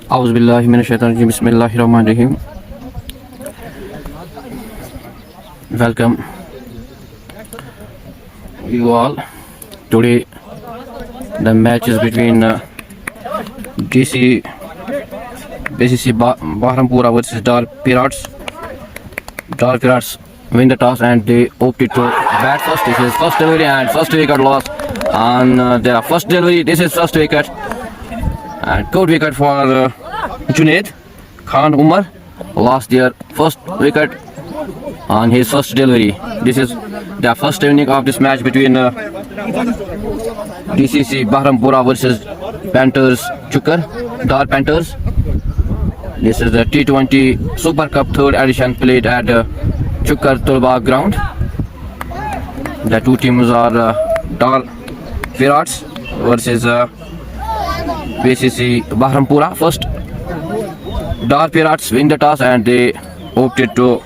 Auzubillahi minash-shaytanir-rajim. Bismillahir-rahmanir-rahim. Welcome you all. Today the match is between BCC Bahrampura versus Dar Pirates. Dar Pirates win the toss and they opted to bat first. This is first delivery and first wicket loss on their first delivery. This is first wicket and good wicket for Junaid Khan Umar. Lost their first wicket on his first delivery. This is the first inning of this match between DCC Bahrampura versus Panthers Chukkar, Dar Panthers. This is the T20 Super Cup third edition played at Chukkar Tulbagh ground. The two teams are Dar Pirates versus BCC Bahrampura. First, Dar Pirates win the toss and they opted to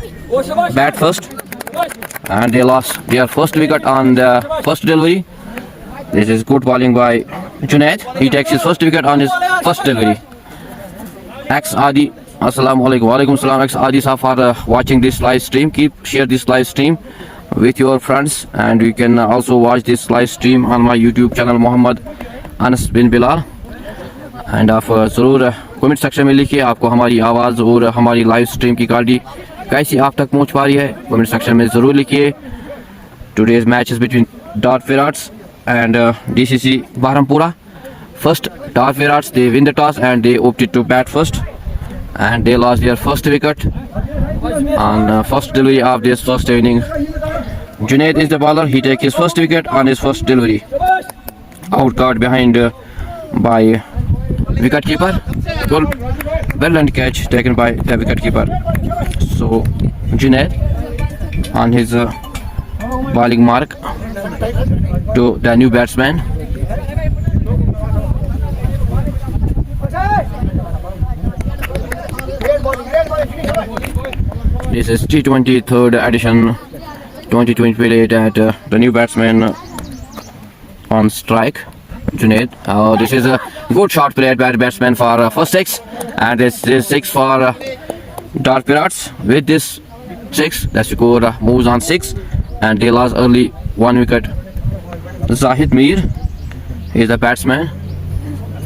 bat first and they lost their first wicket on the first delivery. This is good bowling by Junaid. He takes his first wicket on his first delivery. Ex Adi, Assalamu alaikum. Walaikum salam. Ex Adi sir for watching this live stream. Share this live stream with your friends and you can also watch this live stream on my YouTube channel Muhammad Anas bin Bilal. And आप ज़रूर comment section में लिखिए आपको हमारी आवाज़ और हमारी live stream की क्वालिटी कैसी आप तक पहुंच पा रही है. कमेंट सेक्शन में ज़रूर लिखिए. Today's match is between Dar Pirates and DCC Bahrampura. First, Dar Pirates they win the toss and they opted to bat first and they lost their first wicket on first delivery of this first inning. Junaid is the bowler. He takes his first wicket on his first delivery. Out caught behind by wicket keeper. Well and catch taken by the wicket keeper. So Junaid on his bowling mark to the new batsman. This is T20 third edition 2020 played at the new batsman on strike. Junaid. This is a good shot played by the batsman for first six and this is six for Dar Pirates. With this six the score moves on 6 and they lost early 1 wicket. Zahid Mir is the batsman.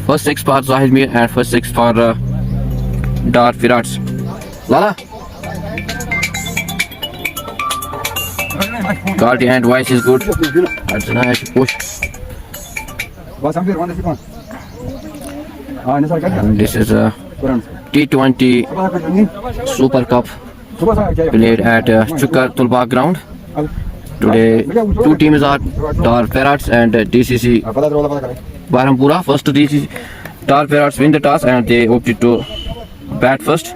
First six for Zahid Mir and first six for Dar Pirates. Lala quality and voice is good. That's a nice push. And this is a T20 Super Cup played at Chukkar Tulbagh ground. Today two teams are Dar Pirates and DCC Bahrampura. First DCC Dar Pirates win the toss and they opted to bat first.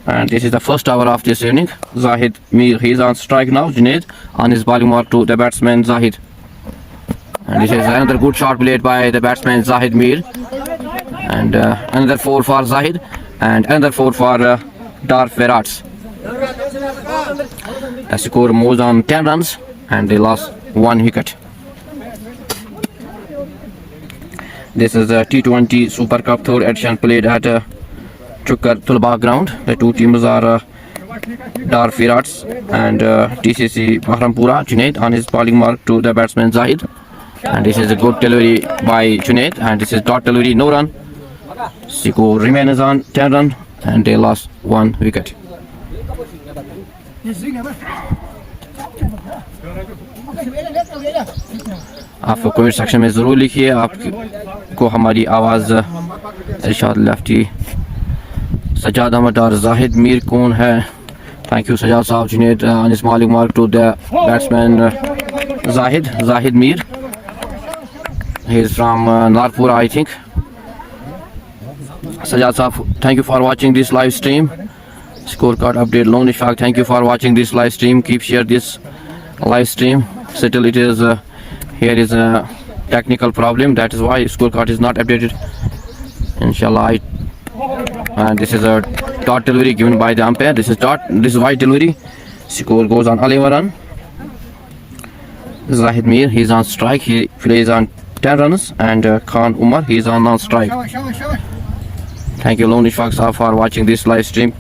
And this is the first over of this inning. Zahid Mir, he is on strike now. Junaid on his bowling mark to the batsman Zahid. And this is another good shot played by the batsman Zahid Mir. And another 4 for Zahid and another 4 for Dar Pirates. The score moves on 10 runs and they lost 1 wicket. This is a T20 Super Cup third edition played at Chukkar Tulbagh ground. The two teams are Dar Pirates and DCC Bahrampura. Junaid on his bowling mark to the batsman Zahid. And this is a good delivery by Junaid and this is dot delivery, no run. Score remains on 10 run and they lost 1 wicket. आप comment section में ज़रूर लिखिए आपको हमारी आवाज़ इरशाद lefty Sajjad Ahmad और जाहिद मीर कौन है. थैंक यू सजाद साहब. Junaid on his bowling mark to the batsman Zahid Mir. He is from Narpura, I think. Sajad Saab, thank you for watching this live stream. Scorecard update. Lone Ishaq, thank you for watching this live stream. Keep share this live stream. Still, it is here is a technical problem. That is why scorecard is not updated. Inshallah. And this is a dot delivery given by the umpire. This is dot. This is white delivery. Score goes on 11 run. Zahid Mir, he's on strike. He plays on 10 runs. And Khan Umar, he's on non-strike. Thank you, Lone Ishfaq for watching this live stream.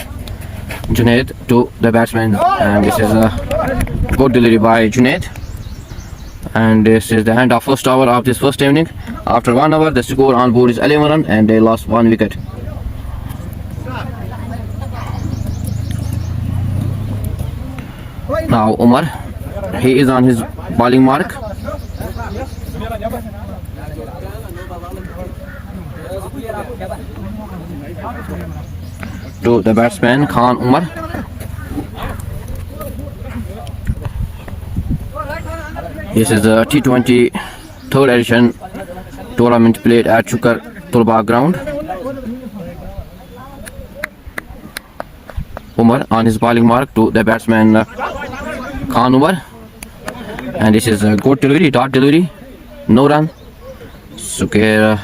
Junaid to the batsman, and this is a good delivery by Junaid. And this is the end of first over of this first inning. After 1 hour, the score on board is 11 runs, and they lost 1 wicket. Now Umar, he is on his bowling mark. To the batsman Khan Umar. This is the T20 third edition tournament played at Chukar Tulba ground. Umar on his bowling mark to the batsman Khan Umar, and this is a good delivery, dot delivery, no run. Score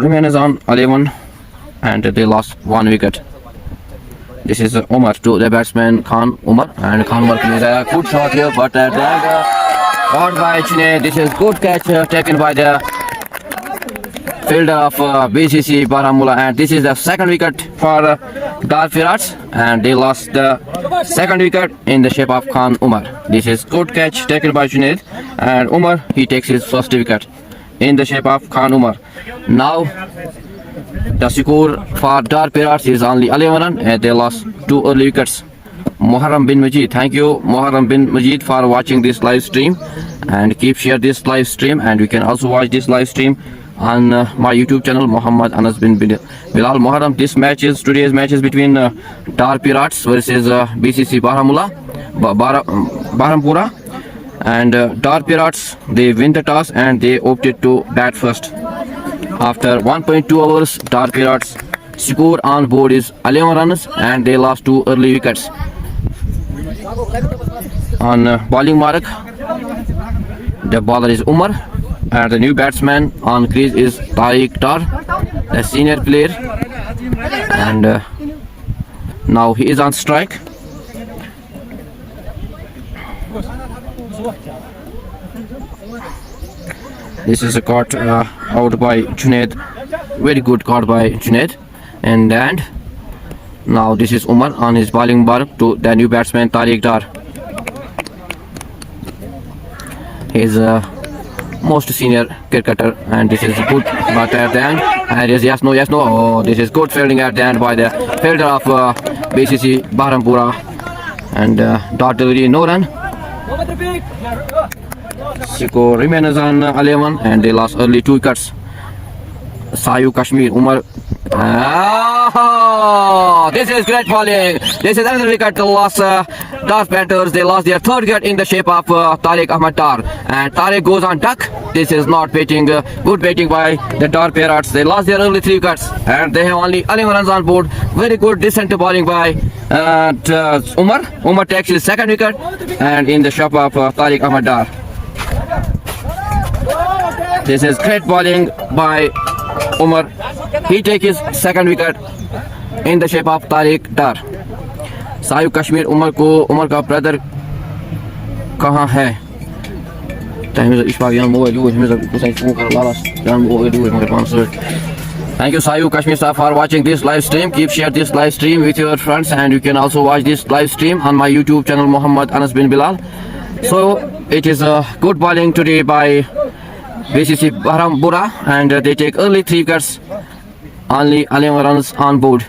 remains on 11, and they lost 1 wicket. This is Umar to the batsman Khan Umar, and Khan Umar plays a good shot here, but caught by Junaid. This is good catch taken by the fielder of BCC Baramulla, and this is the second wicket for Dar Pirats, and they lost the second wicket in the shape of Khan Umar. This is good catch taken by Junaid, and Umar, he takes his first wicket in the shape of Khan Umar. Now the score for Dar Pirats is only 11 runs, and they lost 2 early wickets. Muharram bin Majid, thank you Muharram bin Majid for watching this live stream, and keep share this live stream, and you can also watch this live stream on my YouTube channel Muhammad Anas bin Bilal. Muharram, today's match is between Dar Pirats versus BCC Barampura, and Dar Pirats, they win the toss and they opted to bat first. After 1.2 hours, Dar Pirats score on board is 11 runs, and they lost 2 early wickets. On bowling mark, the bowler is Umar, and the new batsman on crease is Tariq Dar, the senior player, and now he is on strike. This is a caught out by Junaid, very good caught by Junaid, and now this is Umar on his bowling mark to the new batsman Tariq Dar. He is most senior cricketer, and this is good, but at the end, and yes no, oh, this is good fielding at the end by the fielder of BCC Barampura, and dot delivery, no run. Score remains on 11, and they lost early 2 wickets. Sayu Kashmir Umar. This is great bowling. This is another wicket to lost Dar Panthers. They lost their third wicket in the shape of Tariq Ahmad Dar, and Tariq goes on duck. This is not batting, good batting by the Dar Pirats. They lost their early 3 wickets, and they have only 11 runs on board. Very good decent bowling by Umar. Umar takes his second wicket, and in the shape of Tariq Ahmad Dar. This is great bowling by Umar. He takes his second wicket in the shape of Tariq Dar. Sayu Kashmir Umar का brother कहाँ है? Thank you Sayu Kashmir sir for watching this live stream. Keep share this live stream with your friends, and you can also watch this live stream on my YouTube channel Muhammad Anas bin Bilal. So it is a good bowling today by BCC Barampura, and they take early 3 wickets, only 11 runs on board.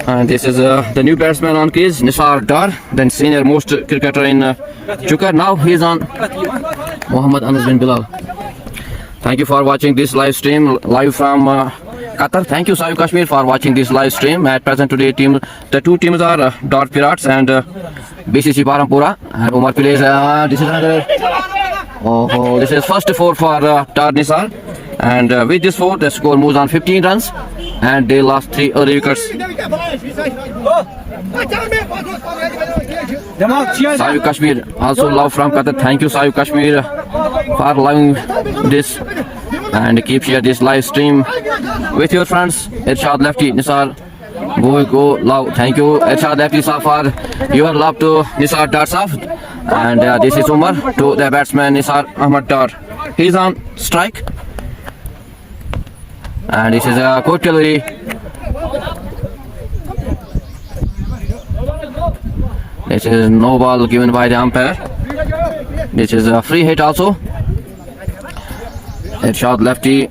And this is the new batsman on crease, Nisar Dar, the senior most cricketer in Chukar. Now he is on Muhammad Anas bin Bilal. Thank you for watching this live stream live from Qatar. Thank you Sayu Kashmir for watching this live stream. At present today the 2 teams are Dar Pirats and BCC Barampura. And Umar plays this is another. This is first 4 for Dar Nisar, and with this 4 the score moves on 15 runs. and they lost 3 early wickets. Sayu Kashmir also love from Qatar. Thank you Sayu Kashmir for loving this and keep share this live stream with your friends. Irshad Lefty Nisar go love. Thank you Irshad Lefty sir for your love to Nisar Dar Saf. And this is Umar to the batsman Nisar Ahmad Dar. He's on strike. And this is a good delivery. This is no ball given by the umpire. This is a free hit also. Irshad Lefty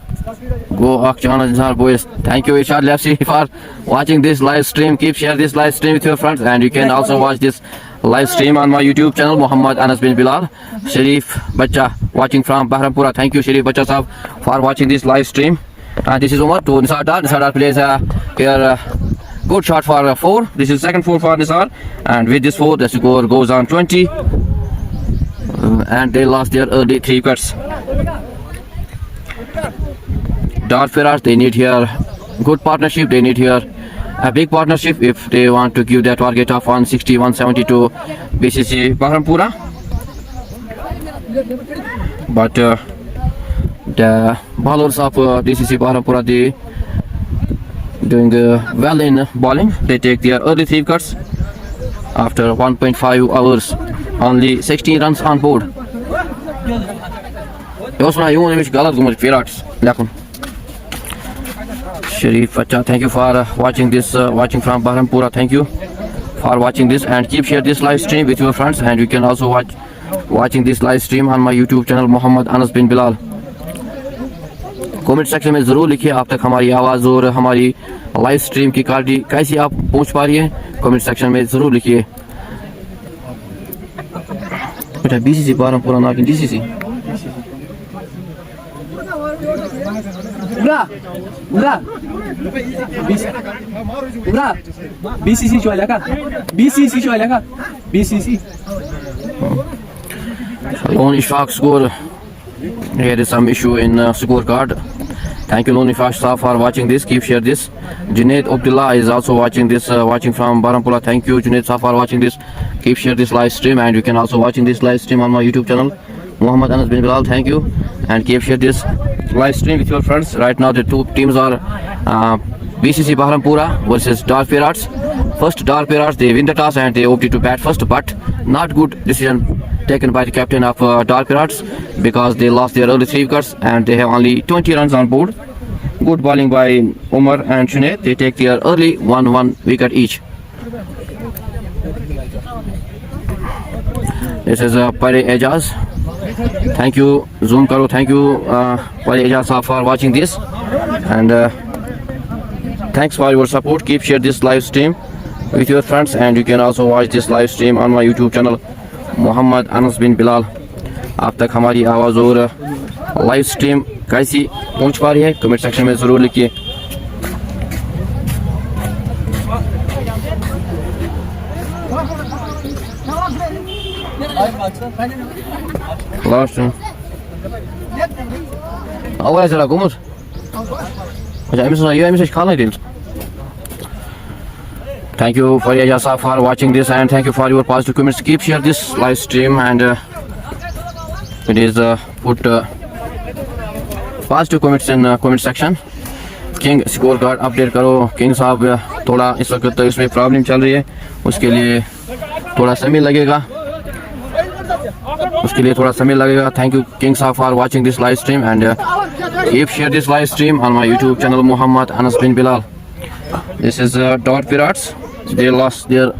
go Akhjan boys. Thank you Irshad Lefty for watching this live stream. Keep share this live stream with your friends, and you can also watch this live stream on my YouTube channel Muhammad Anas bin Bilal. Sharif Bacha watching from Bahrampura. Thank you Sharif Bacha sahab for watching this live stream. And this is Umar to Nisar Dar. Nisar Dar plays here good shot for 4. This is second 4 for Nisar, and with this 4 the score goes on 20. And they lost their early 3 wickets. Dar Ferrars, they need here good partnership. They need here a big partnership if they want to give their target of 160, 170 to BCC Bahrampura. But the bowlers of DCC Bahrampura, they doing well in bowling. They take their early 3 wickets after 1.5 hours. Only 16 runs on board. Sharif Facha, thank you for watching this, watching from Bahrampura. Thank you for watching this, and keep share this live stream with your friends, and you can also watching this live stream on my YouTube channel Muhammad Anas bin Bilal. Comment section में ज़रूर लिखिए आप तक हमारी आवाज़ और हमारी live stream की क्वालिटी कैसी आप पहुंच पा रही है. कमेंट सेक्शन में ज़रूर लिखिए. बेटा बीसीसी Bahrampura ना कि DCC. BCC şu alaka? BCC şu alaka? BCC. Lone Ishaq score. Here is some issue in scorecard. Thank you Lone Ishaq sir for watching this. Keep share this. Junaid Abdullah is also watching this, watching from Bahrampura. Thank you Junaid sir for watching this. Keep share this live stream, and you can also watching this live stream on my YouTube channel Muhammad Anas bin Bilal. Thank you, and keep share this live stream with your friends. Right now the two teams are BCC Bahrampura versus Dar Ferrars. First Dar Ferrars, they win the toss and they opted to bat first, but not good decision taken by the captain of Dar Ferrars, because they lost their early 3 wickets and they have only 20 runs on board. Good bowling by Umar and Junaid. They take their early 1 wicket each. This is Pare Ejaz. Thank you Zoom Karo. Thank you Pare Ejaz for watching this, and thanks for your support. Keep share this live stream with your friends, and you can also watch this live stream on my YouTube channel Muhammad Anas bin Bilal. आप तक हमारी आवाज़ और live stream कैसी पहुंच पा रही है कमेंट सेक्शन में ज़रूर लिखिए. लास्ट आवाज़ जरा गुमर अच्छा एमएस खाना ही. Thank you for Yasa for watching this, and thank you for your positive comments. Keep share this live stream, and it is put positive comments in comment section. King scorecard update करो. King साहब थोड़ा इस वक्त इसमें problem चल रही है, उसके लिए थोड़ा समय लगेगा. Thank you King साहब for watching this live stream, and keep share this live stream on my YouTube channel Muhammad Anas bin Bilal. This is Dar Ferrars. They lost their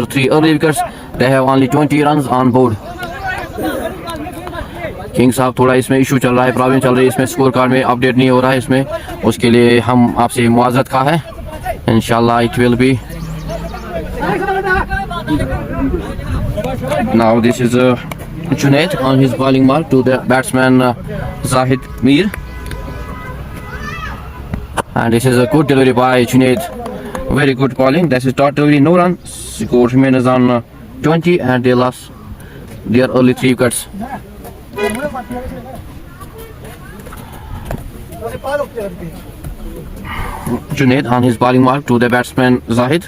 3 early wickets. They have only 20 runs on board. King साहब थोड़ा इसमें issue चल रहा है, problem चल रही है, इसमें स्कोर कार्ड में अपडेट नहीं हो रहा है इसमें, उसके लिए हम आपसे मुआवज़त खा है. इंशाल्लाह it will be. Now this is Junaid on his bowling mark to the batsman Zahid Mir, and this is a good delivery by Junaid. Very good bowling. This is dot delivery, no run. Score remains on 20, and they lost their early 3 wickets. Junaid on his bowling mark to the batsman Zahid.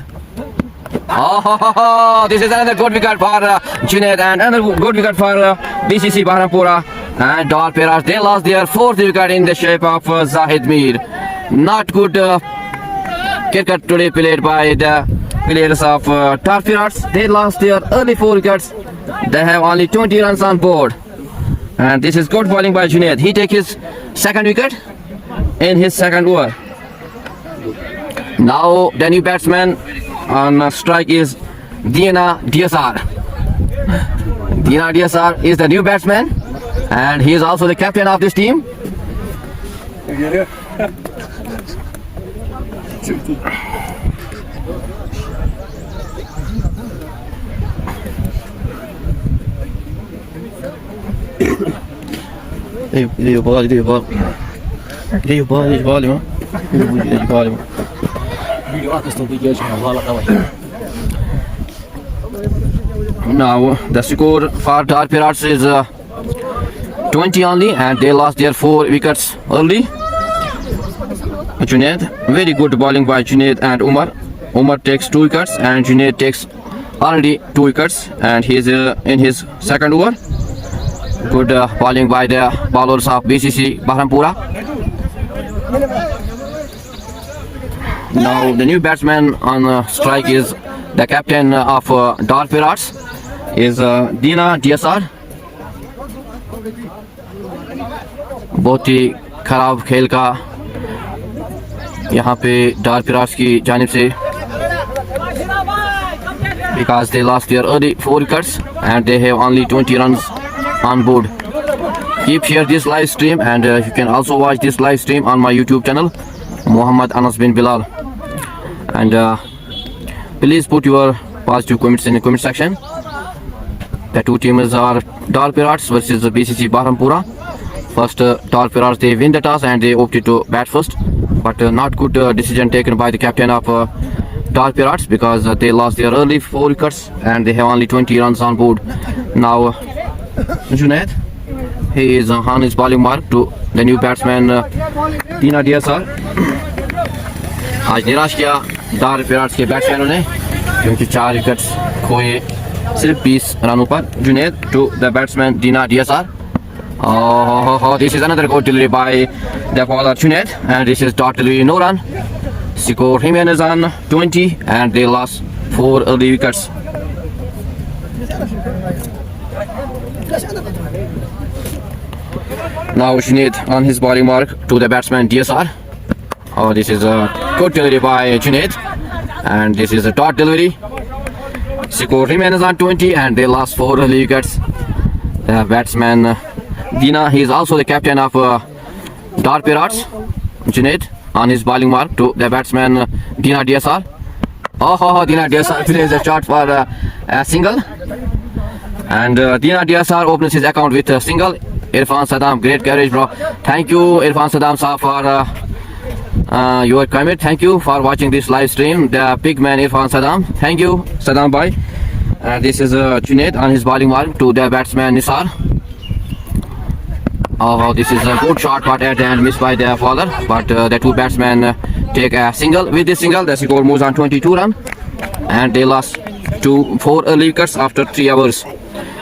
Oh, this is another good wicket for Junaid and another good wicket for BCC Bahrampura. And Dar Peras, they lost their fourth wicket in the shape of Zahid Mir. Not good cricket today played by the players of Dar Peras. They lost their early 4 wickets. They have only 20 runs on board. And this is good bowling by Junaid. He takes his second wicket in his second over. Now the new batsman on strike is Dina DSR. Dina DSR is the new batsman and he is also the captain of this team. Now the score for Dar Peras is 20 only and they lost their 4 wickets early. Junaid, very good bowling by Junaid and Umar. Umar takes 2 wickets and Junaid takes already 2 wickets and he is in his second over. Good bowling by the bowlers of BCC Bahrampura. Now the new batsman on strike is the captain of Dar Peras is Dina DSR. बहुत ही खराब खेल का यहाँ पे डार पिरास की जानिब से because they lost their early 4 wickets and they have only 20 runs on board. Keep share this live stream and you can also watch this live stream on my YouTube channel Muhammad Anas bin Bilal and please put your positive comments in the comment section. The 2 teams are Dar Peras versus BCC Bahrampura. First, Dar Peras, they win the toss and they opted to bat first. But not good decision taken by the captain of Dar Peras because they lost their early 4 wickets and they have only 20 runs on board. Now, Junaid, he is on his bowling mark to the new batsman Dina DSR. आज निराश किया डार पेरास के बैट्समैनों ने क्योंकि 4 wickets खोए सिर्फ 20 रनों पर. Junaid to the batsman Dina DSR. Oh, this is another good delivery by the bowler Junaid and this is dot delivery, no run. Score Jimenez on 20 and they lost 4 early wickets. Now Junaid on his bowling mark to the batsman DSR. Oh, this is a good delivery by Junaid and this is a dot delivery. Score Jimenez on 20 and they lost 4 early wickets. The batsman Dina, he is also the captain of Dar Peras. Junaid on his bowling mark to the batsman Dina DSR. Dina DSR plays a shot for a single. And Dina DSR opens his account with a single. Irfan Saddam, great coverage, bro. Thank you, Irfan Saddam sir, for your comment. Thank you for watching this live stream. The big man Irfan Saddam. Thank you, Saddam bhai. This is Junaid on his bowling mark to the batsman Nisar. Oh, this is a good shot, but at the end missed by the bowler. But the 2 batsmen take a single. With this single, the score moves on 22 runs, and they lost 4 early wickets after 3 hours.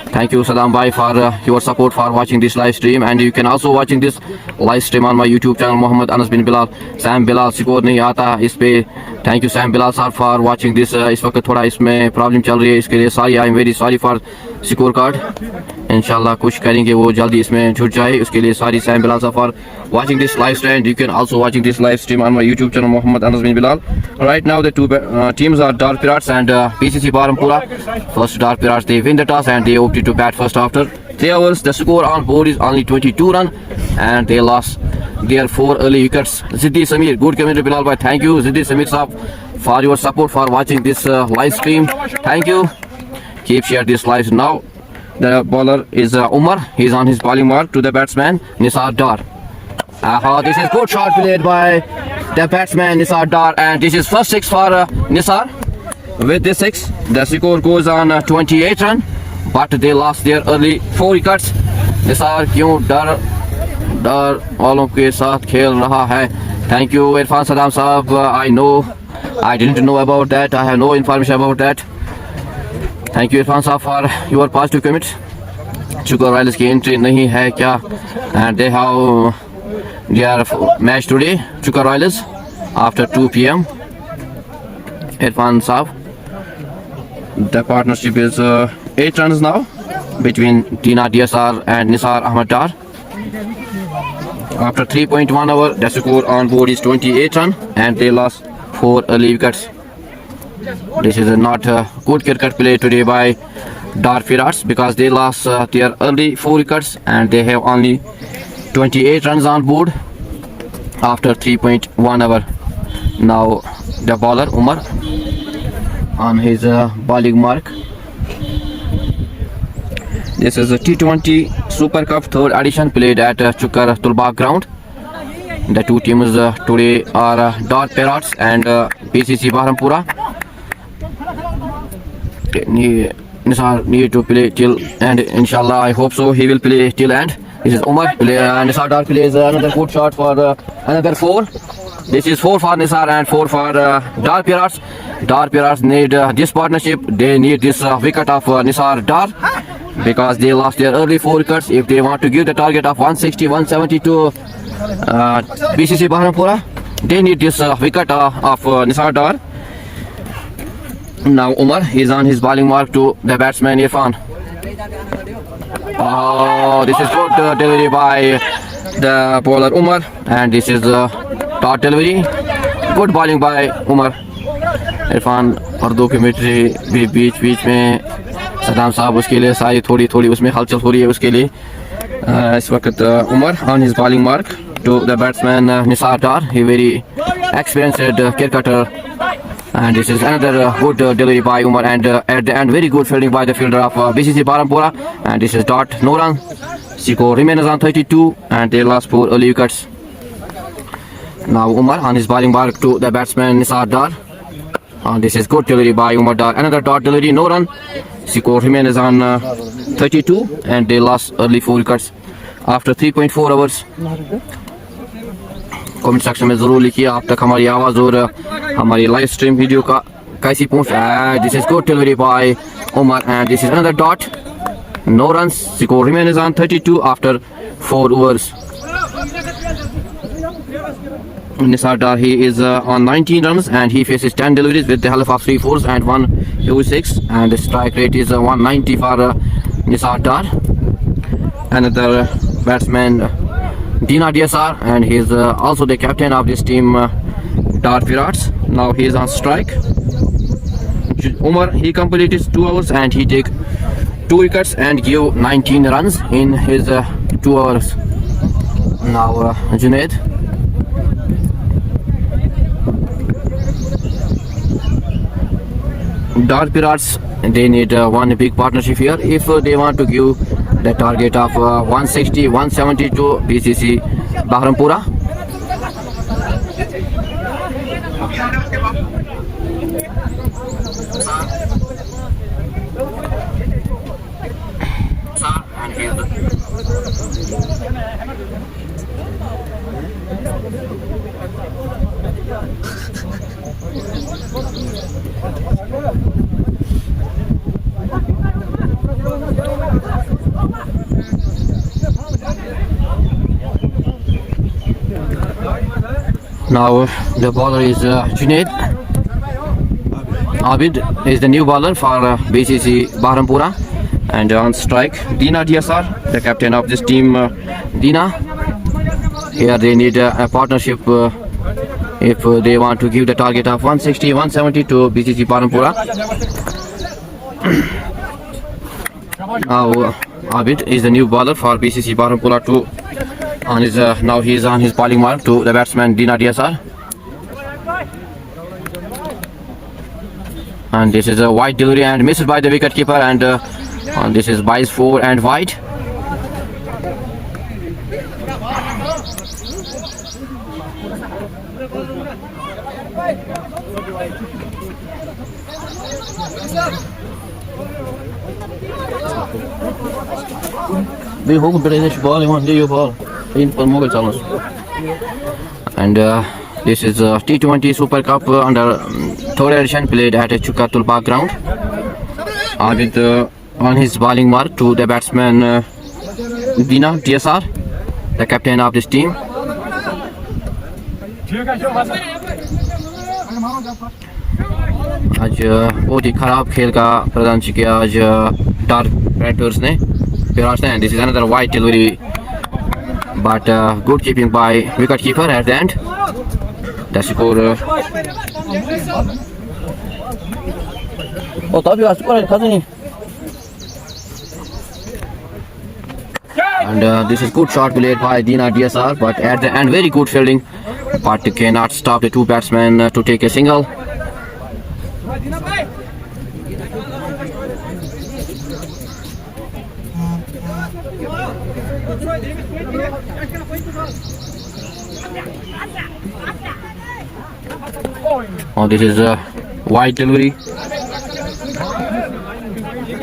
Thank you, Saddam bhai, for your support for watching this live stream, and you can also watching this live stream on my YouTube channel Muhammad Anas bin Bilal. Sam Bilal score नहीं आता इस पे. Thank you Sam Bilal sir for watching this. इस वक्त थोड़ा इसमें problem चल रही है, इसके लिए sorry. I am very sorry for score card. इंशाल्लाह कुछ करेंगे वो जल्दी इसमें छूट जाए, उसके लिए sorry Sam Bilal sir for watching this live stream. You can also watching this live stream on my YouTube channel Muhammad Anas bin Bilal. Right now the 2 teams are Dar Peras and BCC Bahrampura. First Dar Peras, they win the toss and they opted to bat first after 3 hours. The score on board is only 22 runs and they lost their 4 early wickets. Ziddi Samir, good commentary Bilal bhai. Thank you Ziddi Samir sahab for your support for watching this live stream. Thank you. Keep share this live. Now the bowler is Umar. He is on his bowling mark to the batsman Nisar Dar. This is good shot played by the batsman Nisar Dar and this is first 6 for Nisar. With this 6, the score goes on 28 runs, but they lost their early 4 wickets. Nisar क्यों डार वालों के साथ खेल रहा है. Thank you Irfan Saddam साहब. I didn't know about that. I have no information about that. Thank you Irfan साहब for your positive comments. चुका रॉयल्स की एंट्री नहीं है क्या? And they have their match today. चुका रॉयल्स after 2 p.m. इरफान साहब. The partnership is 8 runs now between Dina DSR and Nisar Ahmad Dar. After 3.1 hour, the score on board is 28 runs and they lost 4 early wickets. This is not a good cricket play today by Dar Pirates because they lost their early 4 wickets and they have only 28 runs on board after 3.1 hour. Now the bowler Umar on his bowling mark. This is a T20 Super Cup third edition played at Chukar Tulbagh ground. The two teams today are Dar Pirates and BCC Bahrampura. Nisar need to play till and inshallah I hope so he will play till end. This is Umar. Nisar Dar plays another good shot for another 4. This is 4 for Nisar and 4 for Dar Pirates. Dar Pirates need this partnership. They need this wicket of Nisar Dar because they lost their early 4 wickets. If they want to give the target of 160, 170 to BCC Bahrampura, they need this wicket of Nisar Dar. Now Umar is on his bowling mark to the batsman Irfan. Oh, this is good delivery by the bowler Umar and this is dot delivery. Good bowling by Umar. Irfan पर्दों की मिट्टी भी बीच बीच में सदाम साहब उसके लिए सारी थोड़ी थोड़ी उसमें हलचल हो रही है उसके लिए. इस वक्त Umar on his bowling mark to the batsman Nisar Dar. He very experienced cricketer and this is another good delivery by Umar and at the end very good fielding by the fielder of BCC Bahrampura and this is dot no run. Score remains on 32 and they lost 4 early wickets. Now Umar on his bowling mark to the batsman Nisar Dar. This is good delivery by Umar Dar. Another dot delivery, no run. Score remains on 32 and they lost early 4 wickets after 3.4 hours. Comment section में ज़रूर लिखिए आप तक हमारी आवाज़ और हमारी live stream video का कैसी पहुँच रहा है. This is good delivery by Umar and this is another dot. No runs. Score remains on 32 after 4 overs. Nisar Dar, he is on 19 runs and he faces 10 deliveries with the help of 3 fours and 1 U6 and the strike rate is 190 for Nisar Dar. Another batsman Dina DSR and he is also the captain of this team Dar Pirates. Now he is on strike. Umar, he completed 2 hours and he take 2 wickets and give 19 runs in his 2 hours. Now Junaid. Dar Pirates, they need one big partnership here if they want to give the target of 160, 170 to BCC Bahrampura. Now the bowler is Junaid. Abid is the new bowler for BCC Bahrampura and on strike Dina DSR, the captain of this team Dina. Here they need a partnership if they want to give the target of 160, 170 to BCC Bahrampura. Now Abid is the new bowler for BCC Bahrampura too. On his now he is on his bowling mark to the batsman Dina DSR. And this is a wide delivery and missed by the wicket keeper and this is by 4 and wide. We hope British ball, you want to do your ball. in for Mughal channels. And this is T20 Super Cup under third edition played at Chukatul Park ground. Abid on his bowling mark to the batsman Dina DSR, the captain of this team. आज बहुत ही खराब खेल का प्रदर्शन किया आज dark readers ने विराट ने. This is another wide delivery, but good keeping by wicket keeper at the end. The score. Oh, तभी आज स्कोर खासा नहीं. And this is good shot played by Dina DSR, but at the end very good fielding, but cannot stop the two batsmen to take a single. Oh, this is a wide delivery.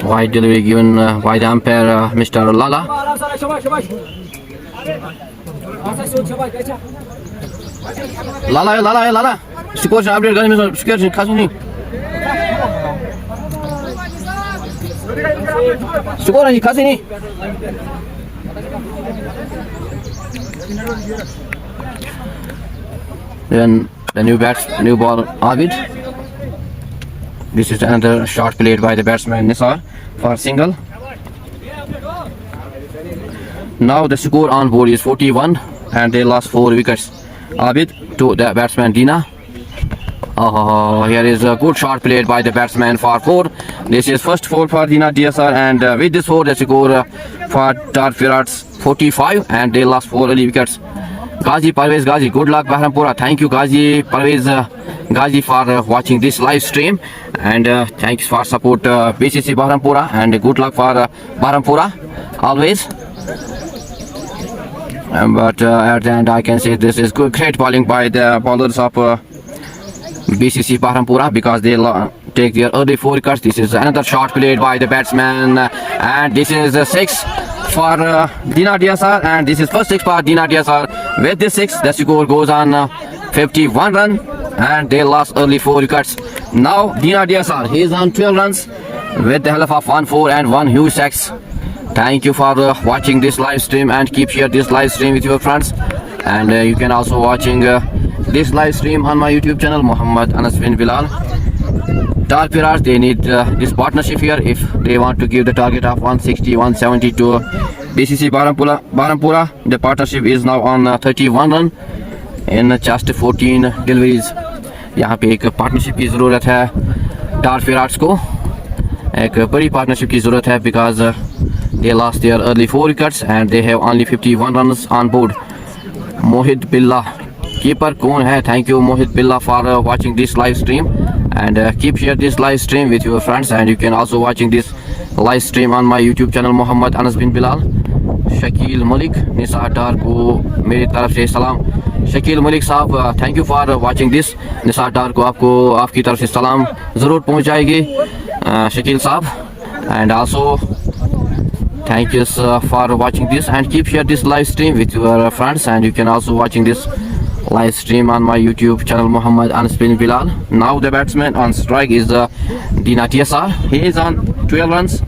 Wide delivery given by the umpire, Mr. Lala. Lala. Score update करने में score खासू नहीं. Score नहीं खासी नहीं. Then the new ball Abid. This is another shot played by the batsman Nisar for single. Now the score on board is 41 and they lost 4 wickets. Abid to the batsman Dina. Here is a good shot played by the batsman for 4. This is first 4 for Dina DSR, and with this 4 the score for Dark Pirates 45 and they lost 4 early wickets. Ghazi Parvez Ghazi, good luck Bahrampura. Thank you Ghazi Parvez Ghazi for watching this live stream, and thanks for support BCC Bahrampura, and good luck for Bahrampura always. But at the end I can say this is great bowling by the bowlers of BCC Bahrampura, because they take their early 4 wickets. This is another shot played by the batsman, and this is 6 for Dina DSR, and this is first 6 for Dina DSR. With this 6 the score goes on 51 run and they lost early 4 wickets. Now Dina DSR, he is on 12 runs with the help of 1-4 and 1 huge six. Thank you for watching this live stream, and keep share this live stream with your friends, and you can also watching this live stream on my YouTube channel Muhammad Anas bin Bilal. Dark Pirates, they need this partnership here if they want to give the target of 160 170 to BCC Bahrampura. The partnership is now on 31 run in just 14 deliveries. यहाँ पे एक partnership की ज़रूरत है dark पिराट्स को, एक बड़ी partnership की ज़रूरत है, because they lost their early 4 wickets and they have only 51 runs on board. Mohit Billah, keeper कौन है? Thank you Mohit Billah for watching this live stream, and keep share this live stream with your friends, and you can also watching this live stream on my YouTube channel Muhammad Anas bin Bilal. Shakeel Malik Nisar Dar को मेरी तरफ से सलाम. शकील मलिक साहब, thank you for watching this. Nisar Dar को आपको आपकी तरफ से सलाम ज़रूर पहुंच जाएगी शकील साहब. And also thank you for watching this, and keep share this live stream with your friends, and you can also watching this live stream on my YouTube channel Muhammad Anas bin Bilal. Now the batsman on strike is Dina DSR. He is on 12 runs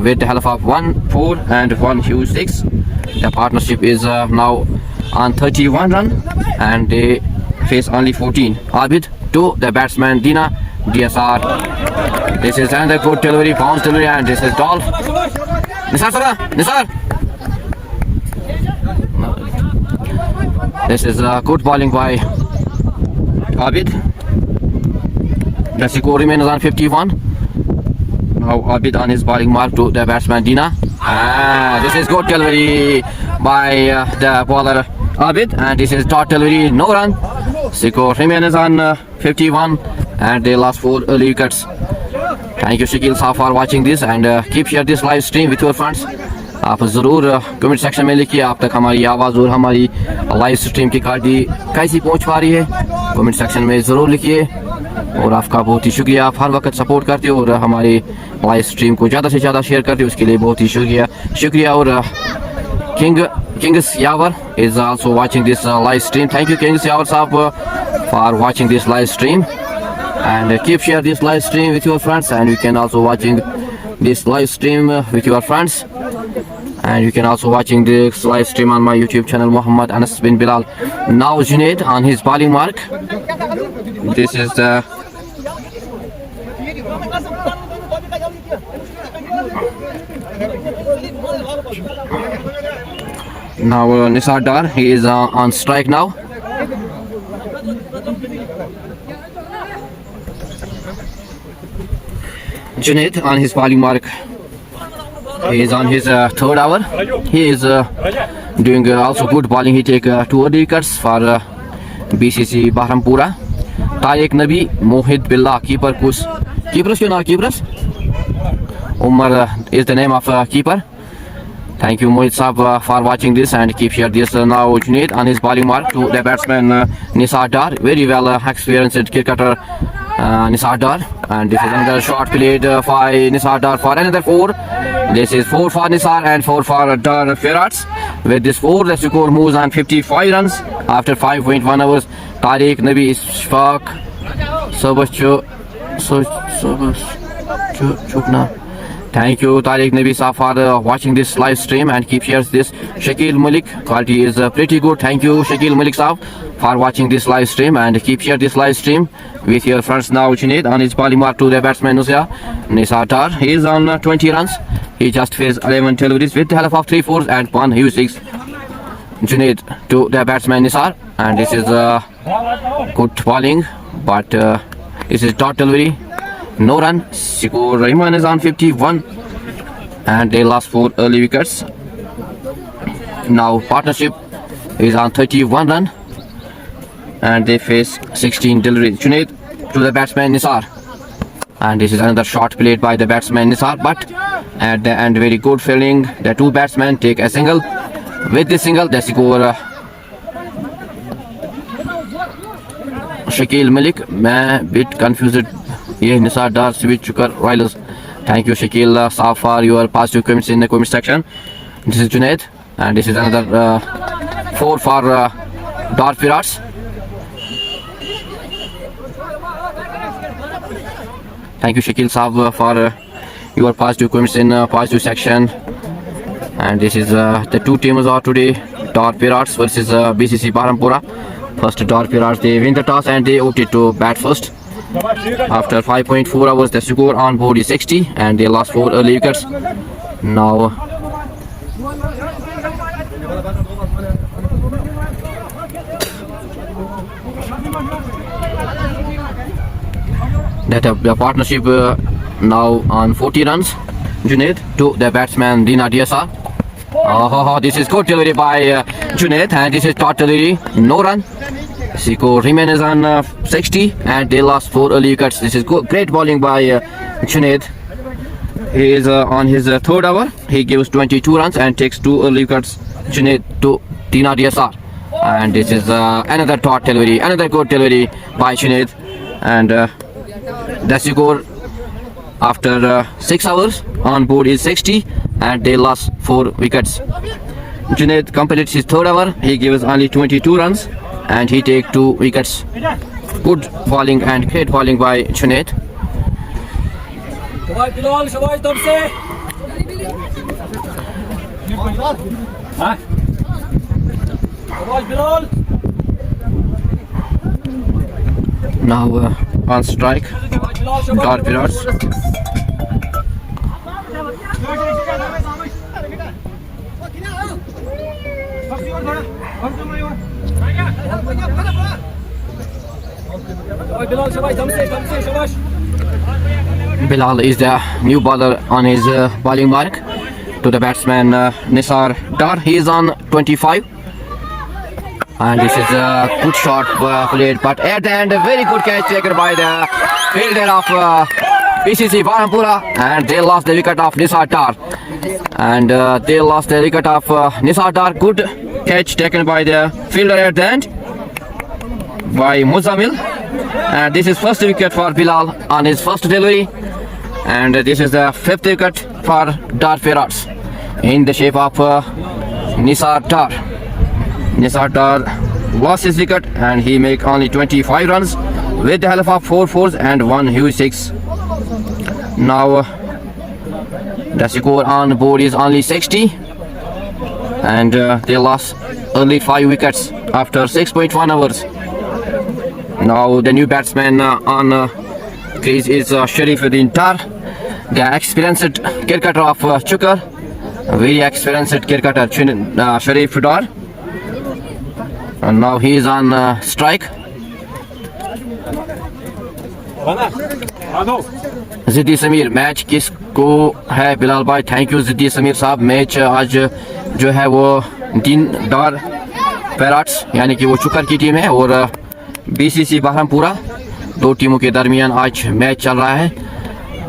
with the help of 1-4 and 1 huge 6. The partnership is now on 31 run and they face only 14. Abid to the batsman Dina DSR. This is another good delivery, bounce delivery, and this is Dolph. Nisar. This is good bowling by Abid. The score remains on 51. Now Abid on his bowling mark to the batsman Dina. This is good delivery by the bowler Abid, and this is dot delivery, no run. Score remains on 51 and they lost 4 early wickets. Thank you Shakil Saab for watching this, and keep share this live stream with your friends. आप ज़रूर comment section में लिखिए आप तक हमारी आवाज़ और हमारी लाइव स्ट्रीम की क्वालिटी कैसी पहुंच पा रही है. कमेंट सेक्शन में ज़रूर लिखिए, और आपका बहुत ही शुक्रिया. आप हर वक्त सपोर्ट करते हो और हमारी लाइव स्ट्रीम को ज़्यादा से ज़्यादा शेयर करते हो, उसके लिए बहुत ही शुक्रिया. और Kings Yawar is also watching this live stream. Thank you, Kings Yawar Sahab, for watching this live stream. And keep share this live stream with your friends, and you can also watching this live stream with your friends. And you can also watching this live stream on my YouTube channel, Muhammad Anas bin Bilal. Now Junaid on his bowling mark. This is the now Nisar Dar. He is on strike now. Junaid on his bowling mark. He is on his third hour. He is doing also good bowling. He take 2 early wickets for BCC Bahrampura. Tariq Nabi, Mohit Billah, keeper Kus. Keepers, you know keepers? Umar is the name of keeper. Thank you, Mohit Saab, for watching this, and keep share this. Now Junaid on his bowling mark to the batsman Nisar Dar. Very well experienced cricketer Nisar Dar. And this is another shot played by Nisar Dar for another 4. This is 4 for Nisar and 4 for Dar Ferrats. With this 4, the score moves on 55 runs after 5.1 hours. Tariq Nabi Ishfaq Chukna. Thank you, Tariq Nabi Sahab, for watching this live stream, and keep shares this. Shakil Malik, quality is pretty good. Thank you, Shakil Malik Sahab, for watching this live stream, and keep share this live stream with your friends. Now Junaid on his bowling mark to the batsman Nisar Dar. He is on 20 runs. He just faced 11 deliveries with the help of 3 4s and 1 huge 6. Junaid to the batsman Nisar, and this is good bowling, but this is dot delivery. No run. Sikur Rahman is on 51, and they lost 4 early wickets. Now partnership is on 31 run, and they face 16 deliveries. Junaid to the batsman Nisar, and this is another shot played by the batsman Nisar, but at the end very good fielding. The 2 batsmen take a single. With this single, the score Shakil Malik. मैं bit confused. ये Nisar Dar switch कर Royals. Thank you, Shakil Sahab, for your positive comments in the comment section. This is Junaid, and this is another 4 for Dar Ferrats. Thank you, Shakil Sahab, for your positive comments in positive section. And this is the 2 teams are today. Dar Ferrats versus BCC Bahrampura. First, Dar Ferrats, they win the toss and they opted to bat first. After 5.4 hours, the score on board is 60, and they lost 4 early wickets. Now that the partnership now on 40 runs. Junaid to the batsman Dina Diasa. This is good delivery by Junaid, and this is dot delivery. No run. Siko Riemann is on 60, and they lost 4 early wickets. This is good, great bowling by Junaid. He is on his third hour. He gives 22 runs and takes 2 early wickets. Junaid to Dina Diasa, and this is another dot delivery, another good delivery by Junaid. And the score after 6 hours on board is 60, and they lost 4 wickets. Junaid completes his third hour. He gives only 22 runs, and he takes 2 wickets. Good bowling and great bowling by Junaid. Now on strike, Dar Ferrats. Bilal is the new bowler on his bowling mark to the batsman Nisar Dar. He is on 25, and this is a good shot played, but at the end a very good catch taken by the fielder of BCC Bahrampura, and they lost the wicket of Nisar Dar. And they lost the wicket of Nisar Dar. Good catch taken by the fielder at the end by Muzammil. And this is first wicket for Bilal on his first delivery, and this is the 5th wicket for Dar Ferrats in the shape of Nisar Dar. Nisar Dar lost his wicket and he make only 25 runs with the help of 4 fours and 1 huge 6. Now the score on board is only 60 and they lost only 5 wickets after 6.1 hours. Now the new batsman on crease is Sharifuddin Dar, the experienced cricketer of Chukar, very experienced cricketer Sharif Dar, and now he is on strike. जिद्दी Sameer match किसको है बिलाल भाई? Thank you जिद्दी समीर साहब। Match आज जो है वो दीनदार पैराट्स यानी कि वो चुकर की टीम है और बीसीसी बहरमपुरा, दो टीमों के दरमियान आज मैच चल रहा है।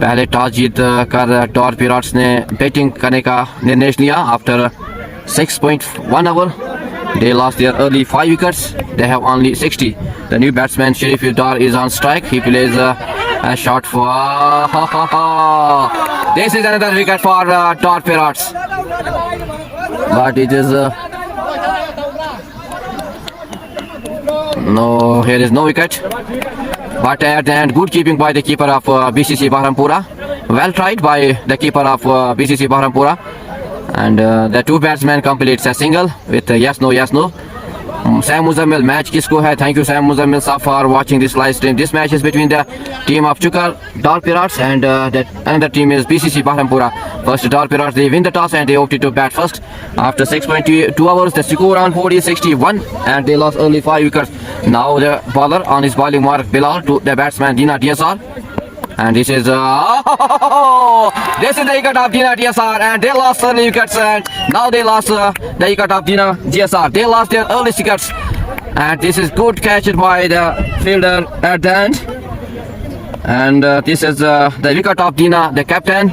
पहले टॉस जीत कर डार पैराट्स ने बैटिंग करने का निर्णय लिया। After 6.1 hour they lost their early 5 wickets. They have only 60. The new batsman Sharif Dar is on strike. He plays a shot for this is another wicket for Dar Pirates, but it is no, here is no wicket, but at the end good keeping by the keeper of BCC Bahrampura. Well tried by the keeper of BCC Bahrampura, and the two batsmen completes a single with yes no yes no. Sam Muzammil, match kisko hai? Thank you Sam Muzammil sir for watching this live stream. This match is between the team of Chukar Dar Pirates and another team is BCC Bahrampura. First Dar Pirates, they win the toss and they opted to bat first. After 6.2 hours the score on 40 is 61 and they lost only 5 wickets. Now the bowler on his bowling mark Bilal to the batsman Dina DSR, and this is this is the wicket of Dina DSR and they lost early wickets, and now they lost the wicket of Dina DSR. They lost their early wickets, and this is good catch by the fielder at the end, and this is the wicket of Dina, the captain.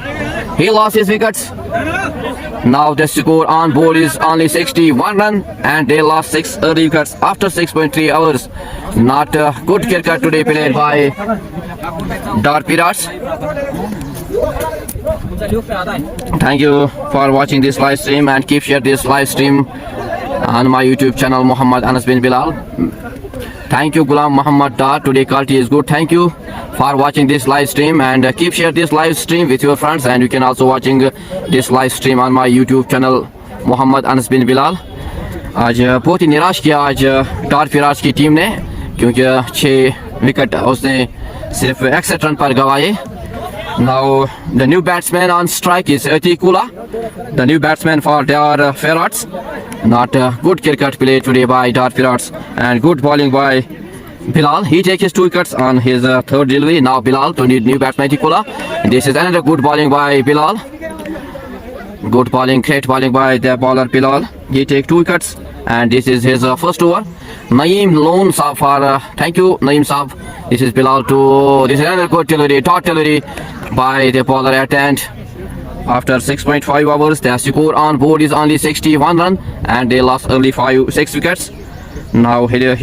He lost his wickets. Now the score on board is only 61 run and they lost 6 early wickets after 6.3 hours. Not a good cricket today played by Dar Pirates. Thank you for watching this live stream and keep share this live stream on my YouTube channel Muhammad Anas bin Bilal. Thank you Ghulam Muhammad Dar, today quality is good. Thank you for watching this live stream and keep share this live stream with your friends, and you can also watching this live stream on my YouTube channel Muhammad Anas bin Bilal. आज बहुत ही निराश किया आज डार पिराट्स की team ने, क्योंकि 6 wicket उसने सिर्फ 61 रन पर गवाए. Now the new batsman on strike is Atikula, the new batsman for Dar Pirates. Not a good cricket play today by Dar Pirates and good bowling by Bilal. He takes his 2 wickets on his third delivery. Now Bilal to need new batsman Atikula. This is another good bowling by Bilal. Good bowling, great bowling by the bowler Bilal. He takes 2 wickets and this is his first over. Naeem Lone Saab for thank you Naeem Saab. This is Bilal to this is another good delivery, top delivery by the bowler at end. After 6.5 hours the score on board is only 61 run and they lost only 6 wickets. Now here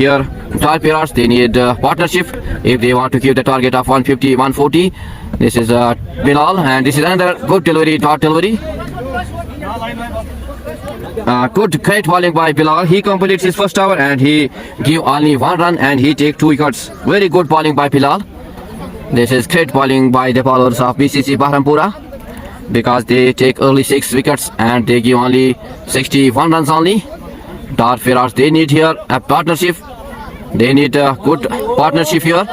Dar Pirates, they need partnership if they want to keep the target of 150-140. This is Bilal and this is another good delivery, dot delivery. Good great bowling by Bilal. He completes his first over and he give only 1 run and he take 2 wickets. Very good bowling by Bilal. This is great bowling by the bowlers of BCC Bahrampura, because they take early 6 wickets and they give only 61 runs only. Dar Pirates, they need here a partnership. They need a good partnership here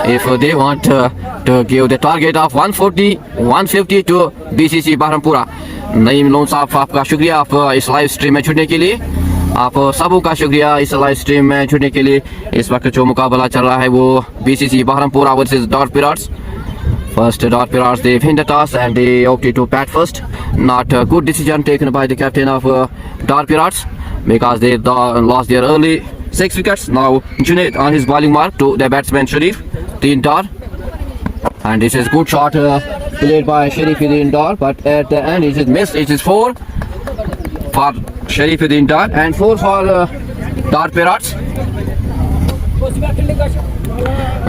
if they want to give the target of 140-150 to BCC Bahrampura. Naeem loan साहब आपका शुक्रिया आप इस live stream में जुड़ने के लिए, आप सबों का शुक्रिया इस लाइव स्ट्रीम में जुड़ने के लिए. इस वक्त जो मुकाबला चल रहा है वो BCC Bahrampura versus Dar Pirates. First Dar Pirates, they win the toss and they opted to bat first. Not a good decision taken by the captain of Dar Pirates, because they lost their early 6 wickets. Now Junaid on his bowling mark to the batsman Sharifuddin Dar, and this is good shot played by Sharifuddin Dar, but at the end it is missed. It is 4 for Sharifuddin Dar and 4 for Dar Pirates.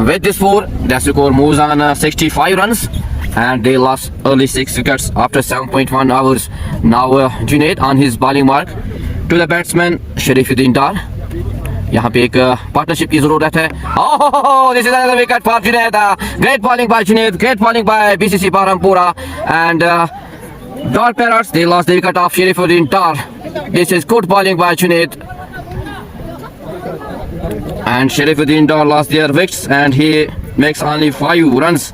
With this 4, the score moves on 65 runs and they lost early 6 wickets after 7.1 hours. Now Junaid on his bowling mark to the batsman Sharifuddin Dar. यहाँ पे एक partnership की जरूरत है। This is another wicket for Junaid. Great bowling by Junaid, great bowling by BCC Barhampura and Dar Parrots, they lost the wicket of Sharifuddin Dar. This is good bowling by Junaid. And Sharifuddin Dar lost their wickets and he makes only 5 runs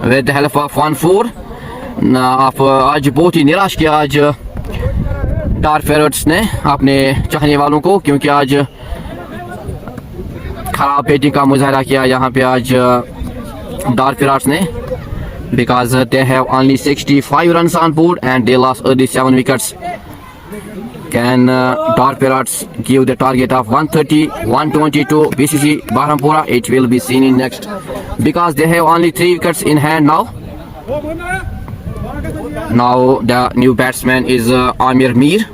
with the help of 1-4. आप आज बहुत ही निराश किया आज Dar Parrots ने अपने चाहने वालों को, क्योंकि आज खराब बैटिंग का मुजाहरा किया यहाँ पे आज Dar Parrots ने, because they have only 65 runs on board and they lost early 7 wickets. Can Dar Parrots give the target of 130, 120 to BCC Berhampura? It will be seen in next, because they have only 3 wickets in hand now. Now the new batsman is Amir Mir.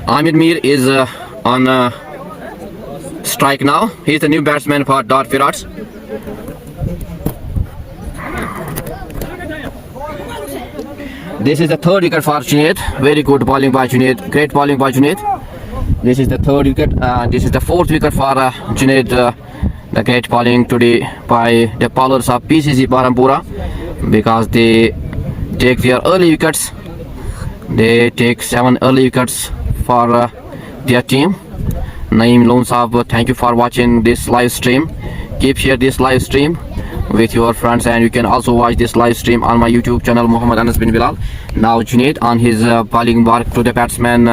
Amir Mir is on strike now. He is the new batsman for Dar Parrots. This is the third wicket for Junaid. Very good bowling by Junaid. Great bowling by Junaid. This is the third wicket. This is the fourth wicket for Junaid. The great bowling today by the bowlers of BCC Berhampura, because they take their early wickets. They take 7 early wickets for their team. Naeem Loan Saab, thank you for watching this live stream. Keep share this live stream with your friends, and you can also watch this live stream on my YouTube channel Muhammad Anas bin Bilal. Now Junaid on his bowling mark to the batsman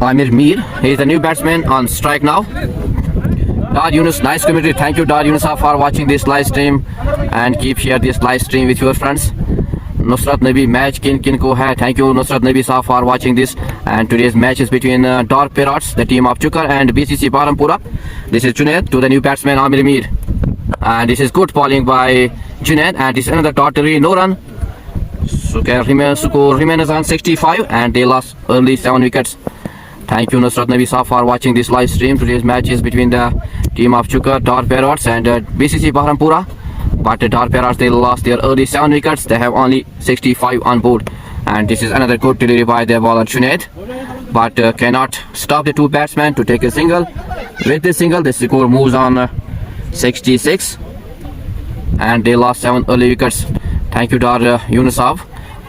Amir Mir. He is the new batsman on strike now. Dar Yunus, nice commentary. Thank you Dar Yunus for watching this live stream, and keep share this live stream with your friends. Nusrat Nabi match kin ko hai. Thank you Nusrat Nabi Saab for watching this. And today's match is between Dar Parrots, the team of Chukar, and BCC Berhampura. This is Junaid to the new batsman Amir Mir. And this is good bowling by Junaid, and this is another totally no run. Score remains on 65 and they lost early 7 wickets. Thank you Nusrat Nabi Saab for watching this live stream. Today's match is between the team of Chukar, Dar Parrots, and BCC Berhampura. But the Dar Parrots, they lost their early 7 wickets. They have only 65 on board. And this is another good delivery by the bowler Junaid, but cannot stop the 2 batsmen to take a single. With this single, the score moves on 66 and they lost 7 early wickets. Thank you Dar Yunus Saab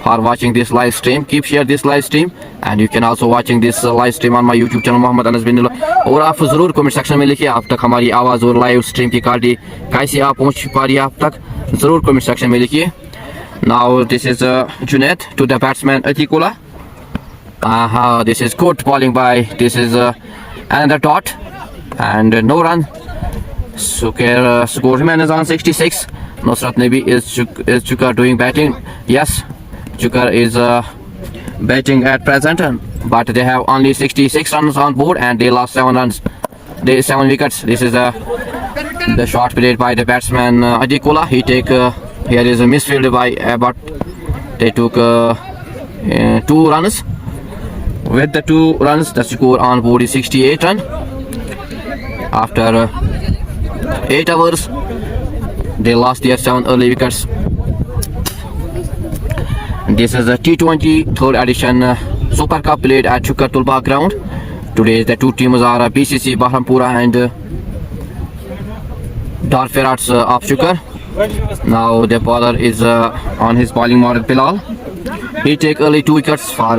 for watching this live stream. Keep share this live stream, and you can also watching this live stream on my YouTube channel Muhammad Anas bin Bilal. और आप जरूर comment section में लिखिए आप तक हमारी आवाज़ और लाइव स्ट्रीम की क्वालिटी कैसी आप पहुंच पा रही है आप तक, जरूर कमेंट सेक्शन में लिखिए. Now this is Junaid to the batsman Atikula. This is good bowling by, this is another dot and no run. Score remains on 66. Nusrat Nabi is Chukar doing batting. Yes, Chukar is batting at present, but they have only 66 runs on board and they lost 7 runs. They 7 wickets. This is the shot played by the batsman Atikula. He take here is a misfield by Abbott. They took 2 runs. With the 2 runs, the score on board is 68 runs. After 8 hours, they lost their 7 early wickets. This is the T20 3rd edition Super Cup played at Chukar Tulba ground. Today the 2 teams are BCC Berhampura and Dar Parrots of Chukar. Now the bowler is on his bowling mark Bilal. He take early 2 wickets for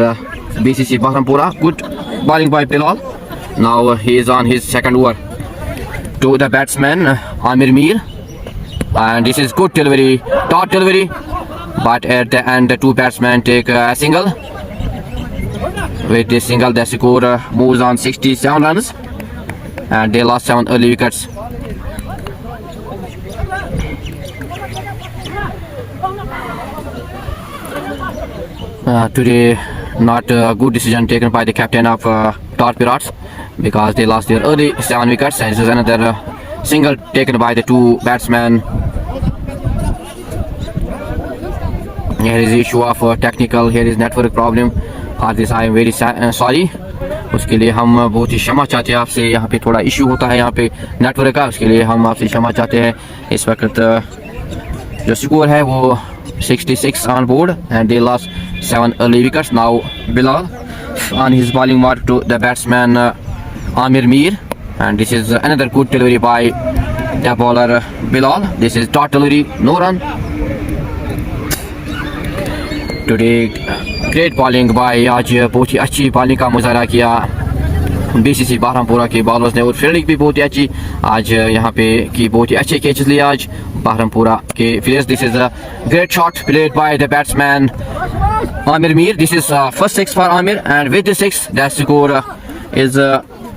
BCC Berhampura. Good bowling by Bilal. Now he is on his second over. To the batsman Amir Mir, and this is good delivery, dot delivery, but at the end the 2 batsmen take a single. With this single the score moves on 67 runs and they lost 7 early wickets. Today not a good decision taken by the captain of Dar Parrots, because they lost their early 7 wickets, and this is another single taken by the 2 batsmen. Here is the issue of technical, here is network problem. For this I am very sorry. उसके लिए हम बहुत ही क्षमा चाहते हैं आपसे. यहाँ पे थोड़ा इशू होता है यहाँ पे नेटवर्क का, उसके लिए हम आपसे क्षमा चाहते हैं. इस वक्त जो स्कोर है वो 66 on board and they lost 7 early wickets. Now Bilal on his bowling mark to the batsman Amir Mir, and this is another good delivery by the bowler Bilal. This is dot delivery, no run. Today great bowling by आज बहुत ही अच्छी bowling का मुजाहरा किया BCC बहरमपुरा के bowlers ने और fielding भी बहुत ही अच्छी आज यहाँ पे की बहुत ही अच्छे कैचेस लिए आज बहरमपुरा के players. This is a great shot played by the batsman Amir Mir. This is first six for Amir, and with the six the score is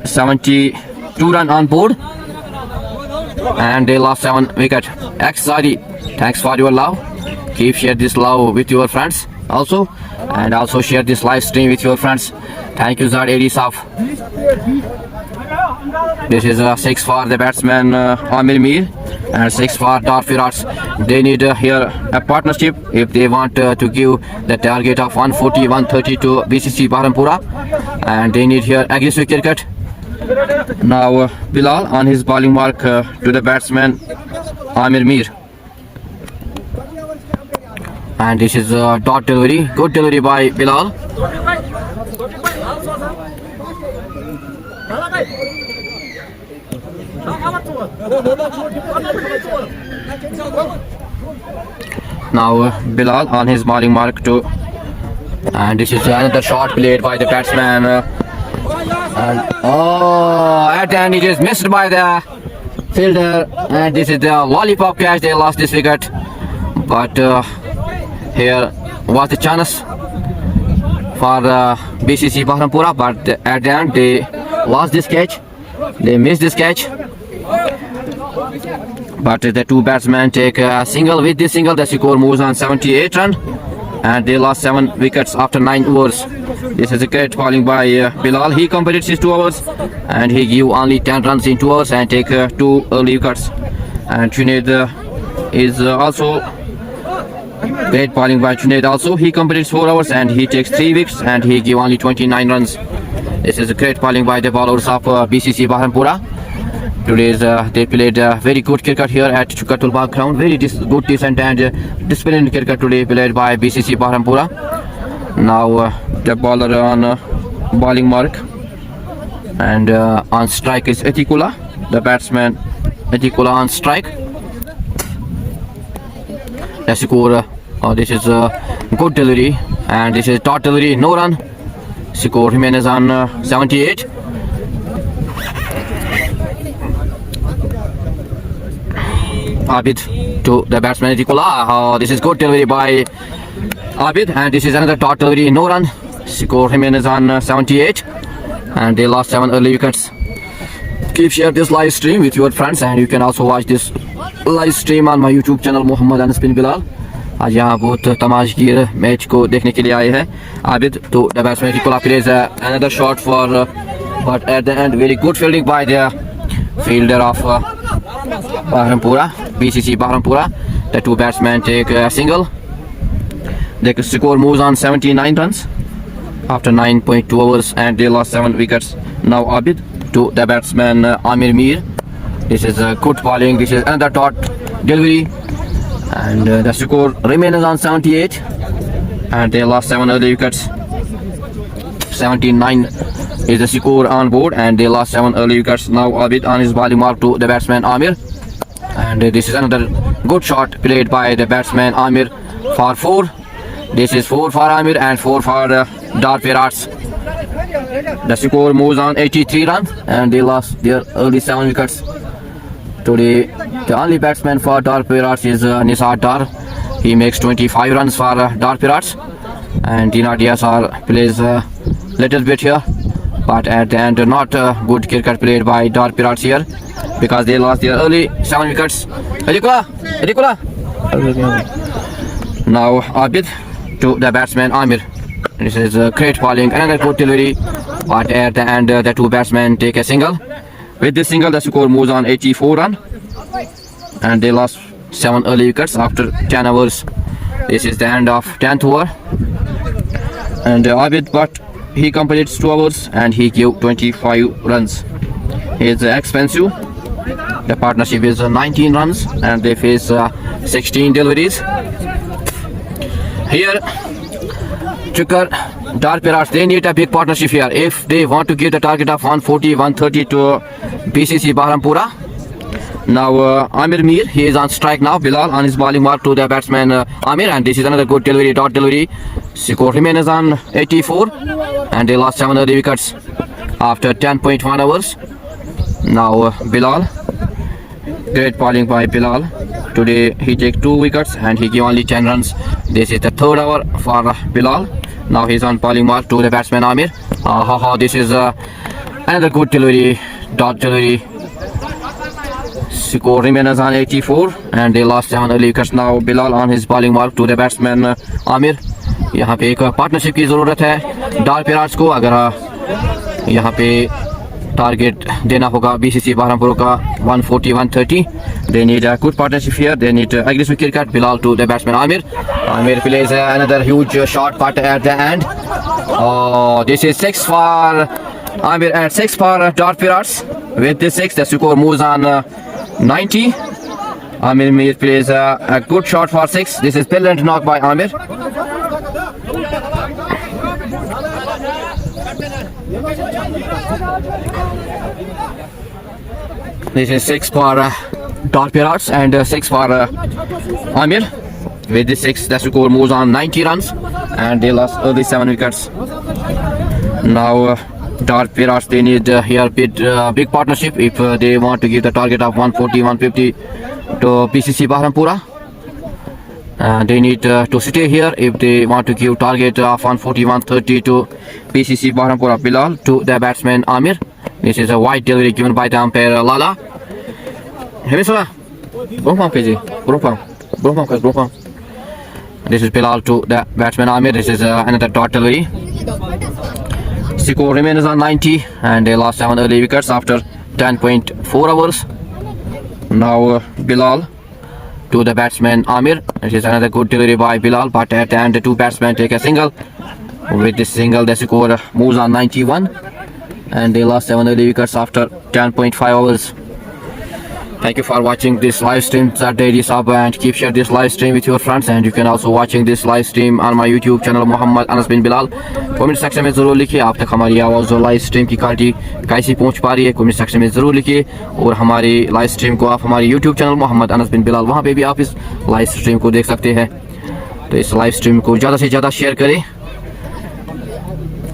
72 run on board and they lost 7 wicket. Zari, thanks for your love. Keep share this love with your friends also, and also share this live stream with your friends. Thank you Zad Edi Saf. This is a 6 for the batsman Amir Mir and 6 for Dar Firats. They need here a partnership if they want to give the target of 140-130 to BCC Barampura, and they need here aggressive cricket. Now Bilal on his bowling mark to the batsman Amir Mir, and this is a dot delivery, good delivery by Bilal. Now Bilal on his bowling mark to, and this is another shot played by the batsman and at the end it is missed by the fielder, and this is the lollipop catch. They lost this wicket, but here was the chance for BCC Barampura, but at the end they lost this catch, they missed this catch. But the two batsmen take a single. With this single the score moves on 78 run and they lost 7 wickets after 9 overs. This is a great bowling by Bilal. He completed his 2 overs and he gave only 10 runs in 2 overs and take 2 early wickets. And Junaid is also great bowling by Junaid also. He completed 4 overs and he takes 3 wickets and he gave only 29 runs. This is a great bowling by the bowlers of BCC Barampura. Today they played very good cricket here at Chukatul Bagh ground. Very good, decent and disciplined cricket today played by BCC Barampura. Now the bowler on bowling mark, and on strike is Etikula. The batsman Etikula on strike. The score, this is good delivery and this is dot delivery, no run. Score remains on 78. Abid to the batsman Etikula. This is good delivery by Abid, and this is another dot delivery, no run. Score remains on 78 and they lost 7 early wickets. Keep share this live stream with your friends, and you can also watch this live stream on my YouTube channel Muhammad Anas bin Bilal. आज यहाँ बहुत तमाशगीर match को देखने के लिए आए हैं. Abid to the batsman Etikula plays another shot for but at the end very good fielding by the fielder of Barampura, BCC Barampura. The two batsmen take a single. The score moves on 79 runs after 9.2 overs and they lost 7 wickets. Now Abid to the batsman Amir Mir. This is a good bowling. This is another dot delivery and the score remains on 78 and they lost 7 early wickets. 79 is the score on board and they lost 7 early wickets. Now Abid on his bowling mark to the batsman Amir, and this is another good shot played by the batsman Amir for 4. This is 4 for Amir and 4 for Dar Firats. The score moves on 83 runs and they lost their early 7 wickets. Today the only batsman for Dar Firats is Nisar Dar. He makes 25 runs for Dar Firats, and Tina Diasar plays little bit here, but at the end not good cricket played by Dar Firats here because they lost their early 7 wickets. Etikula. Now Abid to the batsman Amir. This is a great bowling, another good delivery, but at the end the two batsmen take a single. With this single the score moves on 84 run and they lost 7 early wickets after 10 overs. This is the end of 10th over and Abid, but he completes 2 overs and he gave 25 runs. He is expensive. The partnership is 19 runs and they face 16 deliveries. Here, Chukar, Dar Pirates, they need a big partnership here. If they want to give the target of 140, 130 to BCC Bahrampura. Now Amir Mir, he is on strike now. Bilal on his bowling mark to the batsman Amir, and this is another good delivery, dot delivery. Score remains on 84, and they lost 7 early wickets after 10.1 overs. Now Bilal, great bowling by Bilal. Today he take 2 wickets and he gave only 10 runs. This is the 3rd over for Bilal. Now he's on bowling mark to the batsman Amir. This is another good delivery, dot delivery. Score remains on 84 and they lost 7 early wickets. Now Bilal on his bowling mark to the batsman Amir. यहाँ पे एक partnership की ज़रूरत है डार पिराट्स को. अगर यहाँ पे टारगेट देना होगा BCC Bahrampur का 140, 130. They need a good partnership here. They need aggressive cricket. Bilal to the batsman Amir. Amir plays another huge shot putt at the end. Oh, this is 6 for Amir and 6 for Dar Pirates. With this 6, the score moves on 90. Amir plays a good shot for 6. This is brilliant knock by Amir. This is 6 for Dar Pirates and 6 for Amir. With this 6, the score moves on 90 runs and they lost early 7 wickets. Now Dar Pirates, they need here big partnership if they want to give the target of 140, 150 to BCC Bahrampura. They need to stay here if they want to give target of 140, 130 to BCC Bahrampura. Bilal to the batsman Amir. This is a wide delivery given by the umpire Lala. This is Bilal to the batsman Amir. This is another dot delivery. Score remains on 90 and they lost 7 early wickets after 10.4 overs. Now Bilal to the batsman Amir. This is another good delivery by Bilal, but at the end the 2 batsmen take a single. With this single the score moves on 91 and they lost 7 early wickets after 10.5 overs. Thank you for watching this live stream Saturday Sab, and keep share this live stream with your friends, and you can also watching this live stream on my YouTube channel Muhammad Anas bin Bilal. Comment section में ज़रूर लिखिए आप तक हमारी आवाज़ और live stream की quality कैसी पहुंच पा रही है. कमेंट सेक्शन में ज़रूर लिखिए और हमारी लाइव स्ट्रीम को आप हमारे YouTube चैनल मोहम्मद अनस बिन बिलाल वहां पे भी आप इस लाइव स्ट्रीम को देख सकते हैं. तो इस लाइव स्ट्रीम को ज़्यादा से ज़्यादा शेयर करें.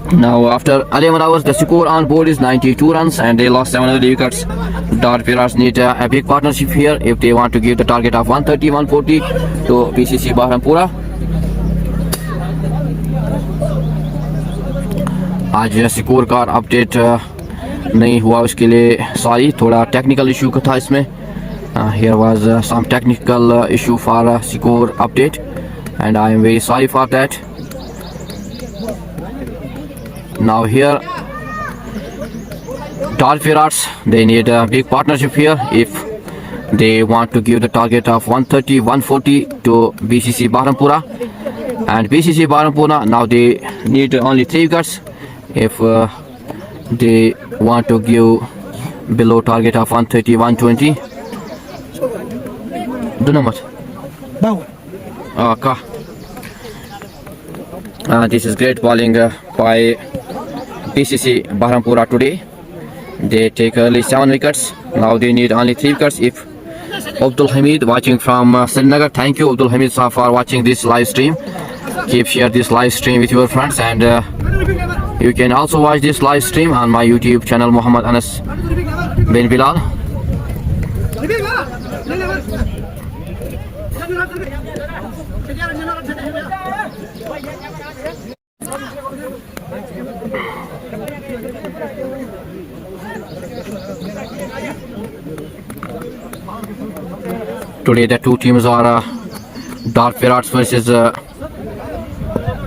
Now after 11 hours the score on board is 92 runs and they lost 7 early wickets. Dar Pirates need a big partnership here if they want to give the target of 130, 140 to BCC Bahrampura. आज score का update नहीं हुआ उसके लिए sorry, थोड़ा technical issue था इसमें. Here was some technical issue for score update and I am very sorry for that. Now here Dar Pirates, they need a big partnership here if they want to give the target of 130, 140 to BCC Bahrampura. And BCC Bahrampura now they need only 3 wickets if they want to give below target of 130, 120. Do not much. This is great bowling by BCC Bahrampura today. They take early 7 wickets. Now they need only 3 wickets. If Abdul Hamid watching from Srinagar, thank you Abdul Hamid sir for watching this live stream. Keep share this live stream with your friends, and you can also watch this live stream on my YouTube channel Muhammad Anas bin Bilal. Today the 2 teams are Dar Pirates versus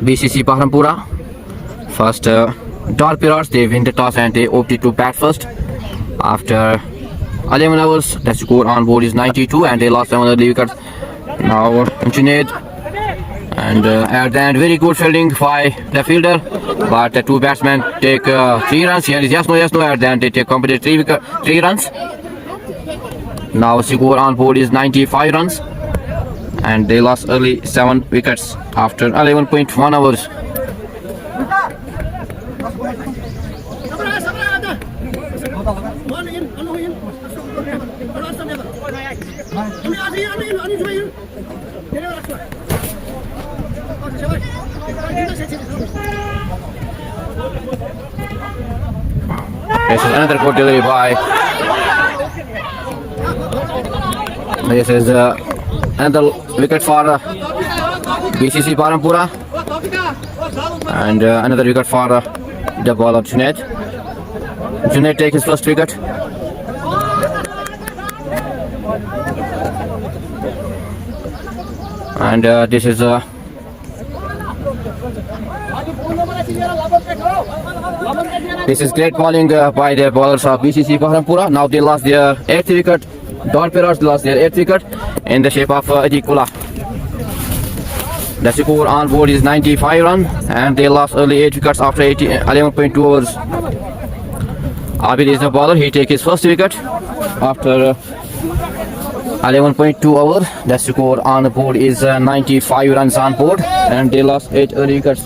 BCC Bahrampura. First Dar Pirates, they win the toss and they opted to bat first. After 11 hours the score on board is 92 and they lost 7 early wickets. Now Junaid, and at the end very good fielding by the fielder, but the 2 batsmen take 3 runs. Here is yes no, at the end they take completed 3 runs. Now score on board is 95 runs and they lost early 7 wickets after 11.1 hours. This is another good delivery by. This is another wicket for BCC Parampura, and another wicket for the bowler Junaid. Junaid takes his first wicket. And this is great bowling by the bowlers of BCC Parampura. Now they lost their 8th wicket. Dot Parrots lost their 8th wicket in the shape of Adikula. The score on board is 95 runs, and they lost early 8 wickets after 11.2 overs. Abid is the bowler. He takes his first wicket after 11.2 hours. The score on the board is 95 runs on board, and they lost 8 early wickets.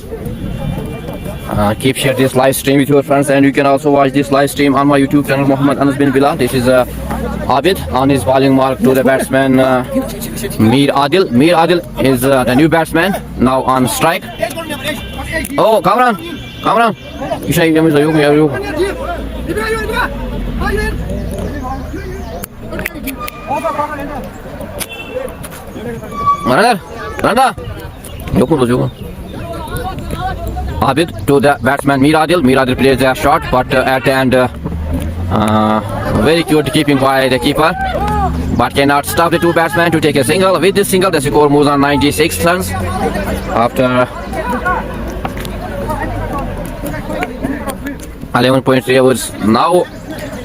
Keep share this live stream with your friends, and you can also watch this live stream on my YouTube channel, Muhammad Anas bin Bilal. This is Abid on his bowling mark to the batsman Mir Adil. Mir Adil is the new batsman now on strike. Oh, Kamran! Kamran! Abid to the batsman Mir Adil. Mir Adil plays a shot, but at the end very cute keeping by the keeper, but cannot stop the two batsmen to take a single. With this single, the score moves on 96 runs after 11.3 overs. Now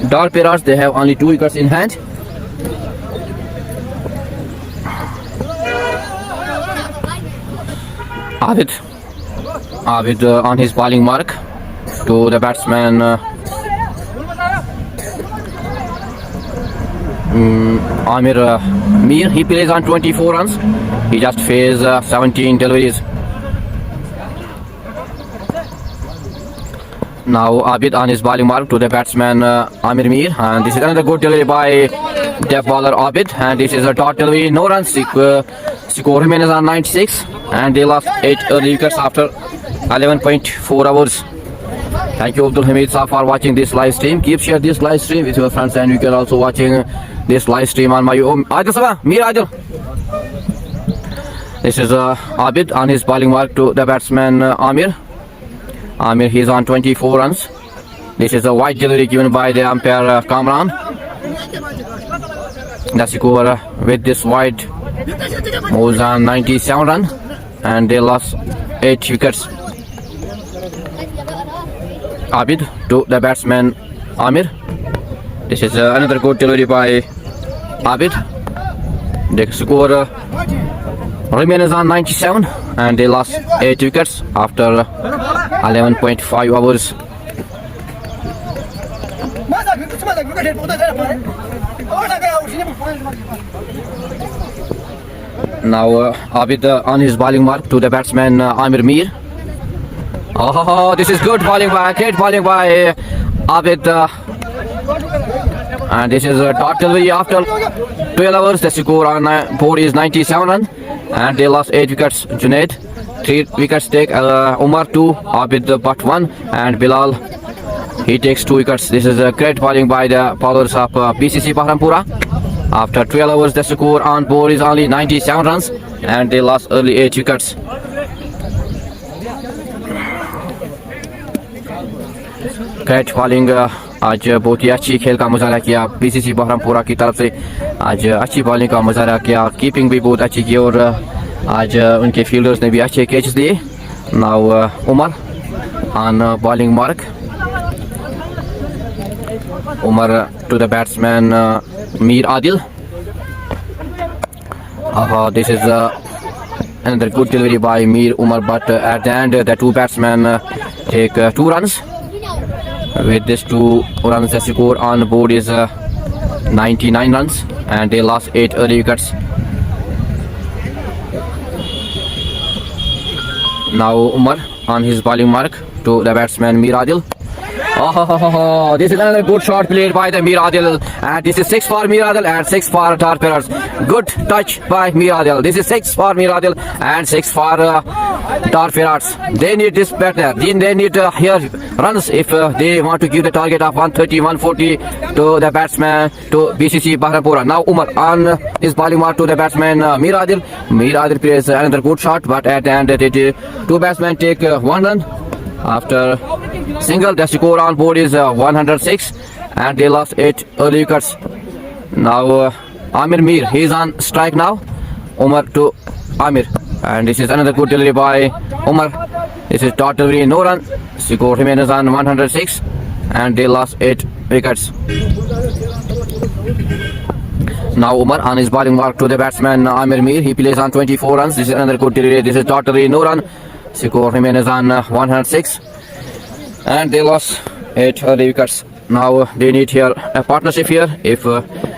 Dot Parrots, they have only 2 wickets in hand. Abid on his bowling mark to the batsman Amir Mir. He plays on 24 runs. He just faced 17 deliveries. Now Abid on his bowling mark to the batsman Amir Mir, and this is another good delivery by the bowler Abid, and this is a dot delivery, no runs. Score remains on 96, and they lost 8 early wickets after 11.4 hours. Thank you Abdul Hamid Sir for watching this live stream. Keep share this live stream with your friends, and you can also watching this live stream on my own. Adil Sabah, Mir Adil. This is Abid on his bowling mark to the batsman Amir. Amir, he is on 24 runs. This is a wide delivery given by the umpire Kamran. The score with this wide moves on 97 runs, and they lost 8 wickets. Abid to the batsman Amir. This is another good delivery by Abid. The score remains on 97, and they lost 8 wickets after 11.5 hours. Now Abid on his bowling mark to the batsman Amir Mir. Oh, this is good bowling by, great bowling by Abid. And this is a dot delivery after 12 hours. The score on board is 97 runs, and they lost 8 wickets. Junaid 3 wickets take, Umar 2, Abid but 1, and Bilal, he takes 2 wickets. This is a great bowling by the bowlers of BCC Parampura. After 12 hours, the score on board is only 97 runs, and they lost early 8 wickets. Great bowling आज बहुत ही अच्छी खेल का मुजाहरा किया BCC Behrampura की तरफ से। आज अच्छी बॉलिंग का मुजाहरा किया, कीपिंग भी बहुत अच्छी की, और आज उनके फील्डर्स ने भी अच्छे कैचेस दिए। Now Umar on bowling mark, Umar to the batsman Mir Adil. This is another good delivery by Mir Umar, but at the end the two batsmen take 2 runs. With these 2 runs, the score on board is 99 runs, and they lost 8 early wickets. Now Umar on his bowling mark to the batsman Mir Adil. Oh, this is another good shot played by the Mir Adil, and this is 6 for Mir Adil and 6 for Torpedoes. Good touch by Mir Adil. This is 6 for Mir Adil and 6 for Torpedoes. They need this better. They need here runs if they want to give the target of 130, 140 to the batsman to BCC Bahrampura. Now Umar on his bowling mark to the batsman Mir Adil. Mir Adil plays another good shot, but at the end the two batsmen take 1 run. After single, the score on board is 106, and they lost 8 early wickets. Now Amir Mir, he is on strike now. Umar to Amir, and this is another good delivery by Umar. This is dot delivery, no run. Score remains on 106, and they lost 8 wickets. Now Umar on his bowling mark to the batsman Amir Mir. He plays on 24 runs. This is another good delivery. This is dot delivery, no run. Score remains on 106, and they lost 8 early wickets. Now they need here a partnership here if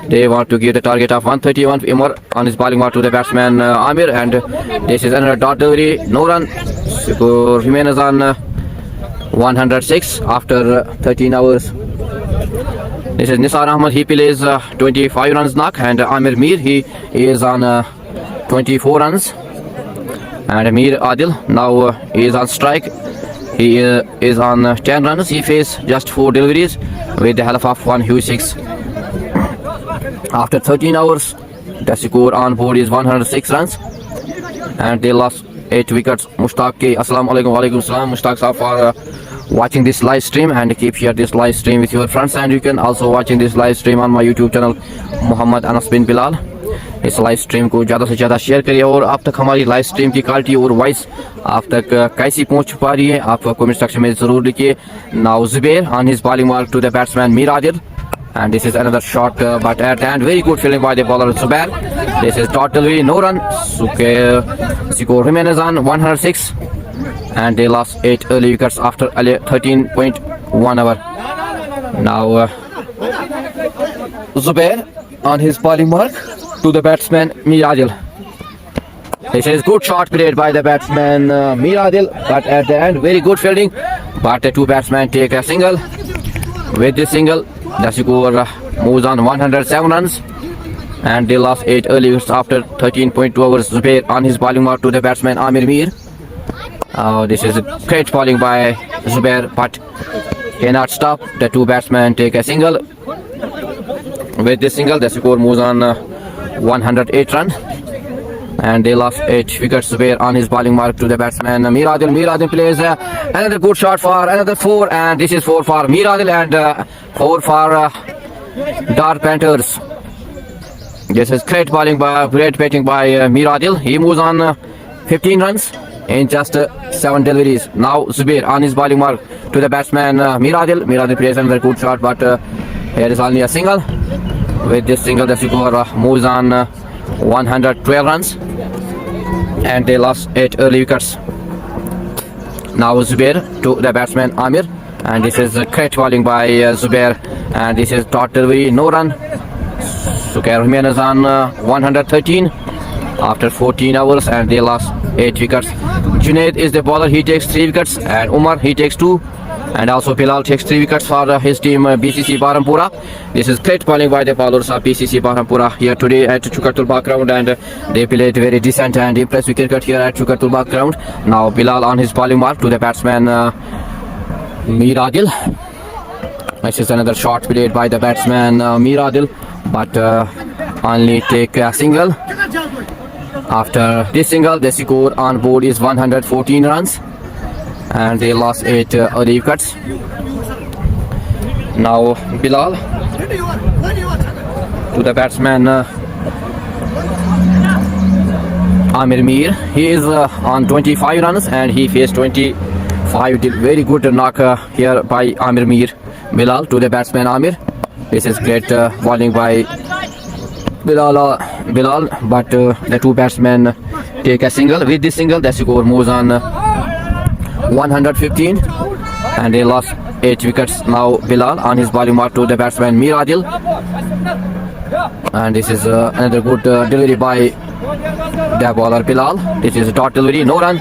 they want to give the target of 131. Umar on his bowling mark to the batsman Amir, and this is another dot delivery, no run. Score remains on 106 after 13 hours. This is Nisar Ahmad. He plays 25 runs knock, and Amir Mir he is on 24 runs. And Mir Adil now he is on strike. He is on 10 runs. He faced just 4 deliveries with the help of 1 huge 6. After 13 hours, the score on board is 106 runs, and they lost 8 wickets. Mushtaq ke assalamu alaikum, wa alaikum salam. Mushtaq sir for watching this live stream, and keep share this live stream with your friends, and you can also watching this live stream on my YouTube channel Muhammad Anas bin Bilal. इस live stream को ज़्यादा से ज़्यादा share करिए, और आप तक हमारी लाइव स्ट्रीम की क्वालिटी और वॉइस आप तक कैसी पहुंच पा रही है आप कमेंट सेक्शन में ज़रूर लिखिए. Now Zubair on his bowling mark to the batsman Mir Adil, and this is another shot but at the end very good fielding by the bowler Zubair. This is totally no run. Score remains on 106, and they lost 8 early wickets after 13.1 hour. Now Zubair on his bowling mark to the batsman Mir Adil. This is good shot played by the batsman Mir Adil, but at the end very good fielding, but the two batsmen take a single. With this single, the score moves on 107 runs, and they lost 8 early wickets after 13.2 hours. Zubair on his bowling mark to the batsman Amir Mir. This is great bowling by Zubair, but cannot stop. The two batsmen take a single. With this single, the score moves on 108 runs, and they lost 8 wickets. Zubair on his bowling mark to the batsman Mir Adil. Mir Adil plays another good shot for another 4, and this is 4 for Mir Adil and 4 for Dark Panthers. This is great bowling by great batting by Mir Adil. He moves on 15 runs in just 7 deliveries. Now Zubair on his bowling mark to the batsman Mir Adil. Mir Adil plays another good shot, but here is only a single. With this single, the score moves on 112 runs, and they lost 8 early wickets. Now Zubair to the batsman Amir, and this is great bowling by Zubair, and this is dot delivery, no run. Score remains on 113 after 14 hours, and they lost 8 wickets. Junaid is the bowler. He takes 3 wickets, and Umar he takes 2. And also Bilal takes 3 wickets for his team BCC Bahrampura. This is great bowling by the bowlers of BCC Bahrampura here today at Chukatul Bagh ground, and they played very decent and impressive cricket here at Chukatul Bagh ground. Now Bilal on his bowling mark to the batsman Mir Adil. This is another shot played by the batsman Mir Adil, but only take a single. After this single, the score on board is 114 runs, and they lost 8 early wickets. Now Bilal to the batsman Amir Mir. He is on 25 runs, and he faced 25. Very good knock here by Amir Mir. Bilal to the batsman Amir. This is great bowling by Bilal, but the two batsmen take a single. With this single, the score moves on 115, and they lost 8 wickets. Now Bilal on his bowling mark to the batsman Mir Adil, and this is another good delivery by the bowler Bilal. This is dot delivery, no run.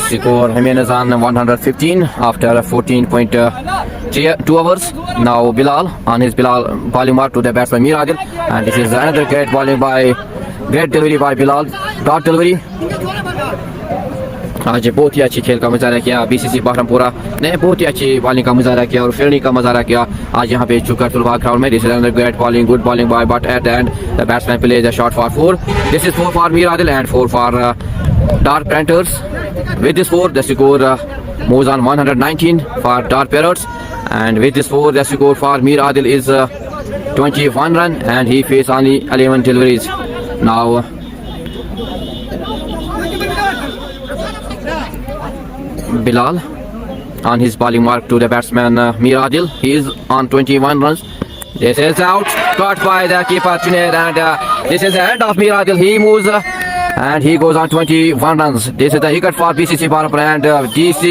Score Jimenez on 115 after 14.2 hours. Now Bilal on his bowling mark to the batsman Mir Adil, and this is another great delivery by Bilal. Dot delivery. आज बहुत ही अच्छी खेल का मुजाहरा किया BCC बहरमपुरा ने, बहुत ही अच्छी बॉलिंग का मुजाहरा किया और फील्डिंग का मुजाहरा किया आज यहाँ पे चुकरतुलबाग ग्राउंड में. This is another great bowling, good bowling bye, but at the and the batsman plays a shot for 4. This is 4 for Mir Adil and 4 for Dark Panthers. With this 4 the score moves on 119 for Dark Parrots, and with this 4 the score for Mir Adil is 21 run and he faced only 11 deliveries. Now Bilal on his bowling mark to the batsman Mir Adil. He is on 21 runs. This is out, caught by the keeper Junaid, and this is the end of Mir Adil. He moves and he goes on 21 runs. This is the wicket for BCC Barampur, and DC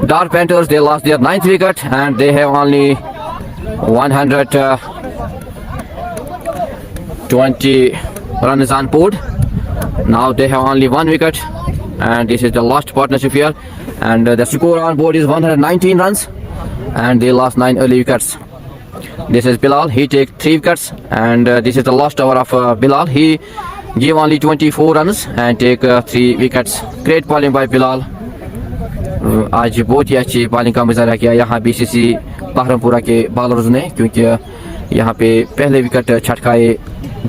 Dark Panthers, they lost their 9th wicket and they have only 120 runs on board. Now they have only 1 wicket, and this is the last partnership here, and the score on board is 119 runs and they lost 9 early wickets. This is Bilal, he takes 3 wickets, and this is the last over of Bilal. He gave only 24 runs and take 3 wickets. Great bowling by Bilal. आज बहुत ही अच्छी bowling का मुजाहरा किया यहाँ BCC बहरमपुरा के bowlers ने, क्योंकि यहाँ पे पहले विकेट छटकाए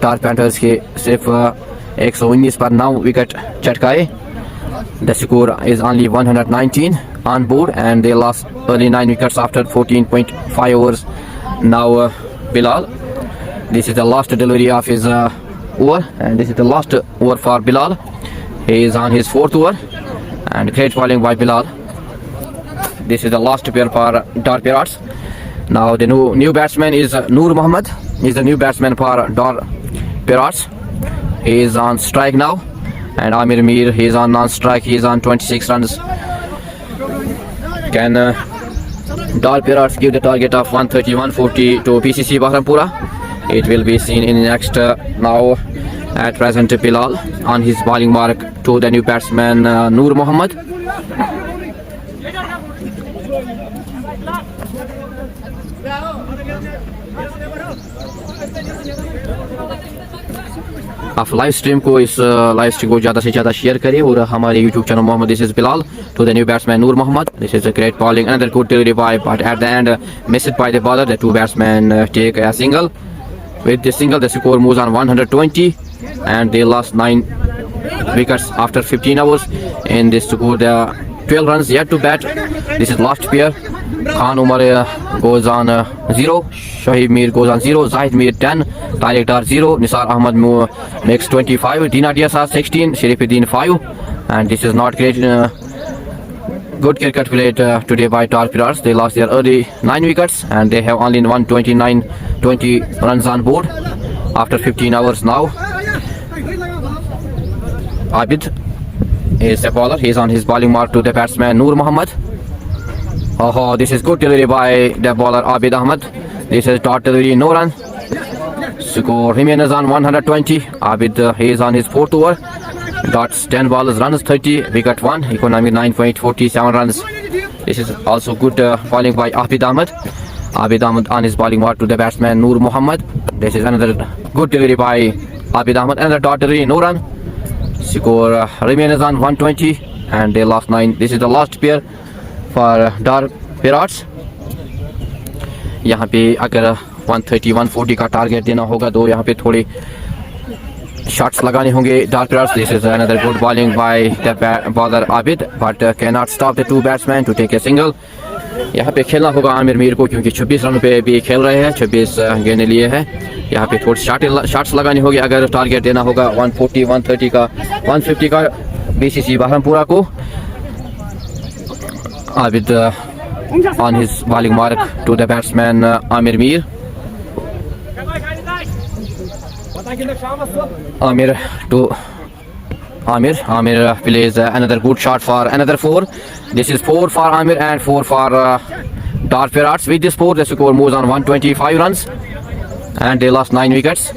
डार्क पैंथर्स के, सिर्फ 119 पर 9 wicket छटकाए. The score is only 119 on board and they lost early 9 wickets after 14.5 overs. Now Bilal, this is the last delivery of his over, and this is the last over for Bilal. He is on his 4th over and great bowling by Bilal. This is the last pair for Dark Parrots. Now the new batsman is Noor Mohammad. He is the new batsman for Dark Parrots. He is on strike now. And Amir Mir, he is on non-strike. He is on 26 runs. Can Dark Parrots give the target of 130-140 to BCC Barampura? It will be seen in next. Now at present Bilal on his bowling mark to the new batsman Noor Mohammad. आप live stream को इस live stream को ज़्यादा से ज़्यादा share करें और हमारे YouTube channel Mohammad this is Bilal to the new batsman Noor Mohammad. This is a great bowling, another good delivery by, but at the end missed by the bowler. The 2 batsmen take a single. With this single the score moves on 120 and they lost 9 wickets after 15 hours. In this score there are 12 runs yet to bat. This is last pair. Khan Umar goes on 0, Shahib Mir goes on 0, Zahid Mir 10, Tariq Dar 0, Nisar Ahmad makes 25, Dina Diasa 16, Sharifuddin 5, and this is not great. Good cricket played today by Dark Parrots. They lost their early 9 wickets and they have only 129-20 runs on board after 15 hours now. Abid is the bowler. He is on his bowling mark to the batsman Noor Mohammad. Oh, this is good delivery by the bowler Abid Ahmed. This is dot delivery, no run. Score Jimenez on 120. Abid he is on his 4th over. Dots 10 balls, runs 30, wicket 1, economy 9.47 runs. This is also good bowling by Abid Ahmed. Abid Ahmed on his bowling mark to the batsman Noor Mohammad. This is another good delivery by Abid Ahmed. Another dot delivery, no run. Score Jimenez on 120 and they lost 9. This is the last pair for Dark Parrots. यहाँ पे अगर 130-140 का target देना होगा तो यहाँ पे थोड़े शॉट्स लगाने होंगे Dark Parrots. This is another good bowling by the bowler Abid, but cannot stop the 2 batsmen to take a single. यहाँ पे खेलना होगा आमिर मीर को, क्योंकि 26 रन पे भी खेल रहे हैं, 26 गेंदें लिए हैं. यहाँ पे थोड़ी शॉट्स लगाने होंगे अगर टारगेट देना होगा 140-130 का, 150 का बीसीसी बहरमपुरा को. Abid on his bowling mark to the batsman Amir Mir. Amir plays another good shot for another 4. This is 4 for Amir and 4 for Dark Parrots. With this 4 the score moves on 125 runs and they lost 9 wickets.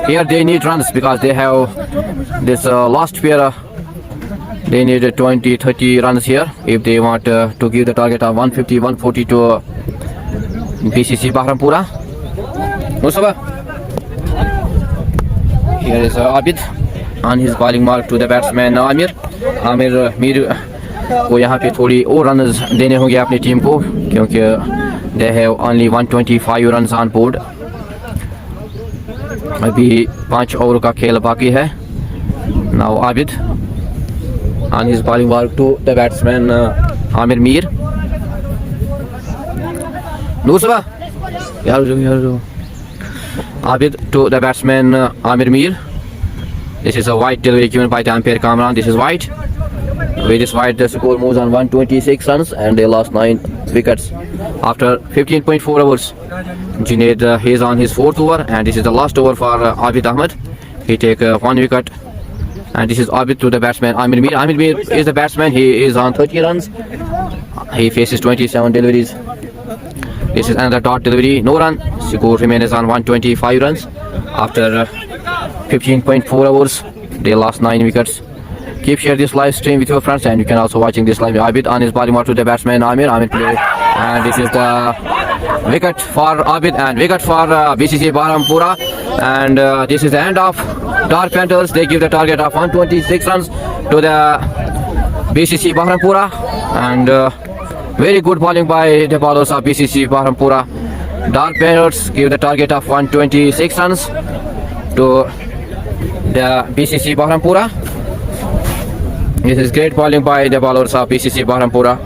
Here they need runs because they have this last pair They need 20-30 runs here if they want to give the target of 150-140 to BCC Bahrampura. Mustafa. Here is Abid on his bowling mark to the batsman Amir. Amir Mir को यहाँ पे थोड़ी और runs देने होंगे अपनी team को क्योंकि they have only 125 runs on board. अभी 5 ओवर का खेल बाकी है. Now Abid on his bowling mark to the batsman Amir Mir. Nusra. Abid to the batsman Amir Mir. This is a wide delivery given by the umpire Kamran. This is wide. With this wide, the score moves on 126 runs and they lost 9 wickets after 15.4 overs. Junaid he is on his 4th over and this is the last over for Abid Ahmed. He take 1 wicket. And this is Abid to the batsman Amir Mir. Amir Mir is the batsman. He is on 30 runs. He faces 27 deliveries. This is another dot delivery. No run. Score remains on 125 runs. After 15.4 overs, they lost 9 wickets. Keep share this live stream with your friends and you can also watching this live. Abid on his bowling mark to the batsman Amir. Amir play. And this is the wicket for Abid and wicket for BCC Bahrampura. And this is the end of Dark Panthers. They give the target of 126 runs to the BCC Bahrampura. And very good bowling by the bowlers of BCC Bahrampura. Dark Panthers give the target of 126 runs to the BCC Bahrampura. This is great bowling by the bowlers of BCC Bahrampura.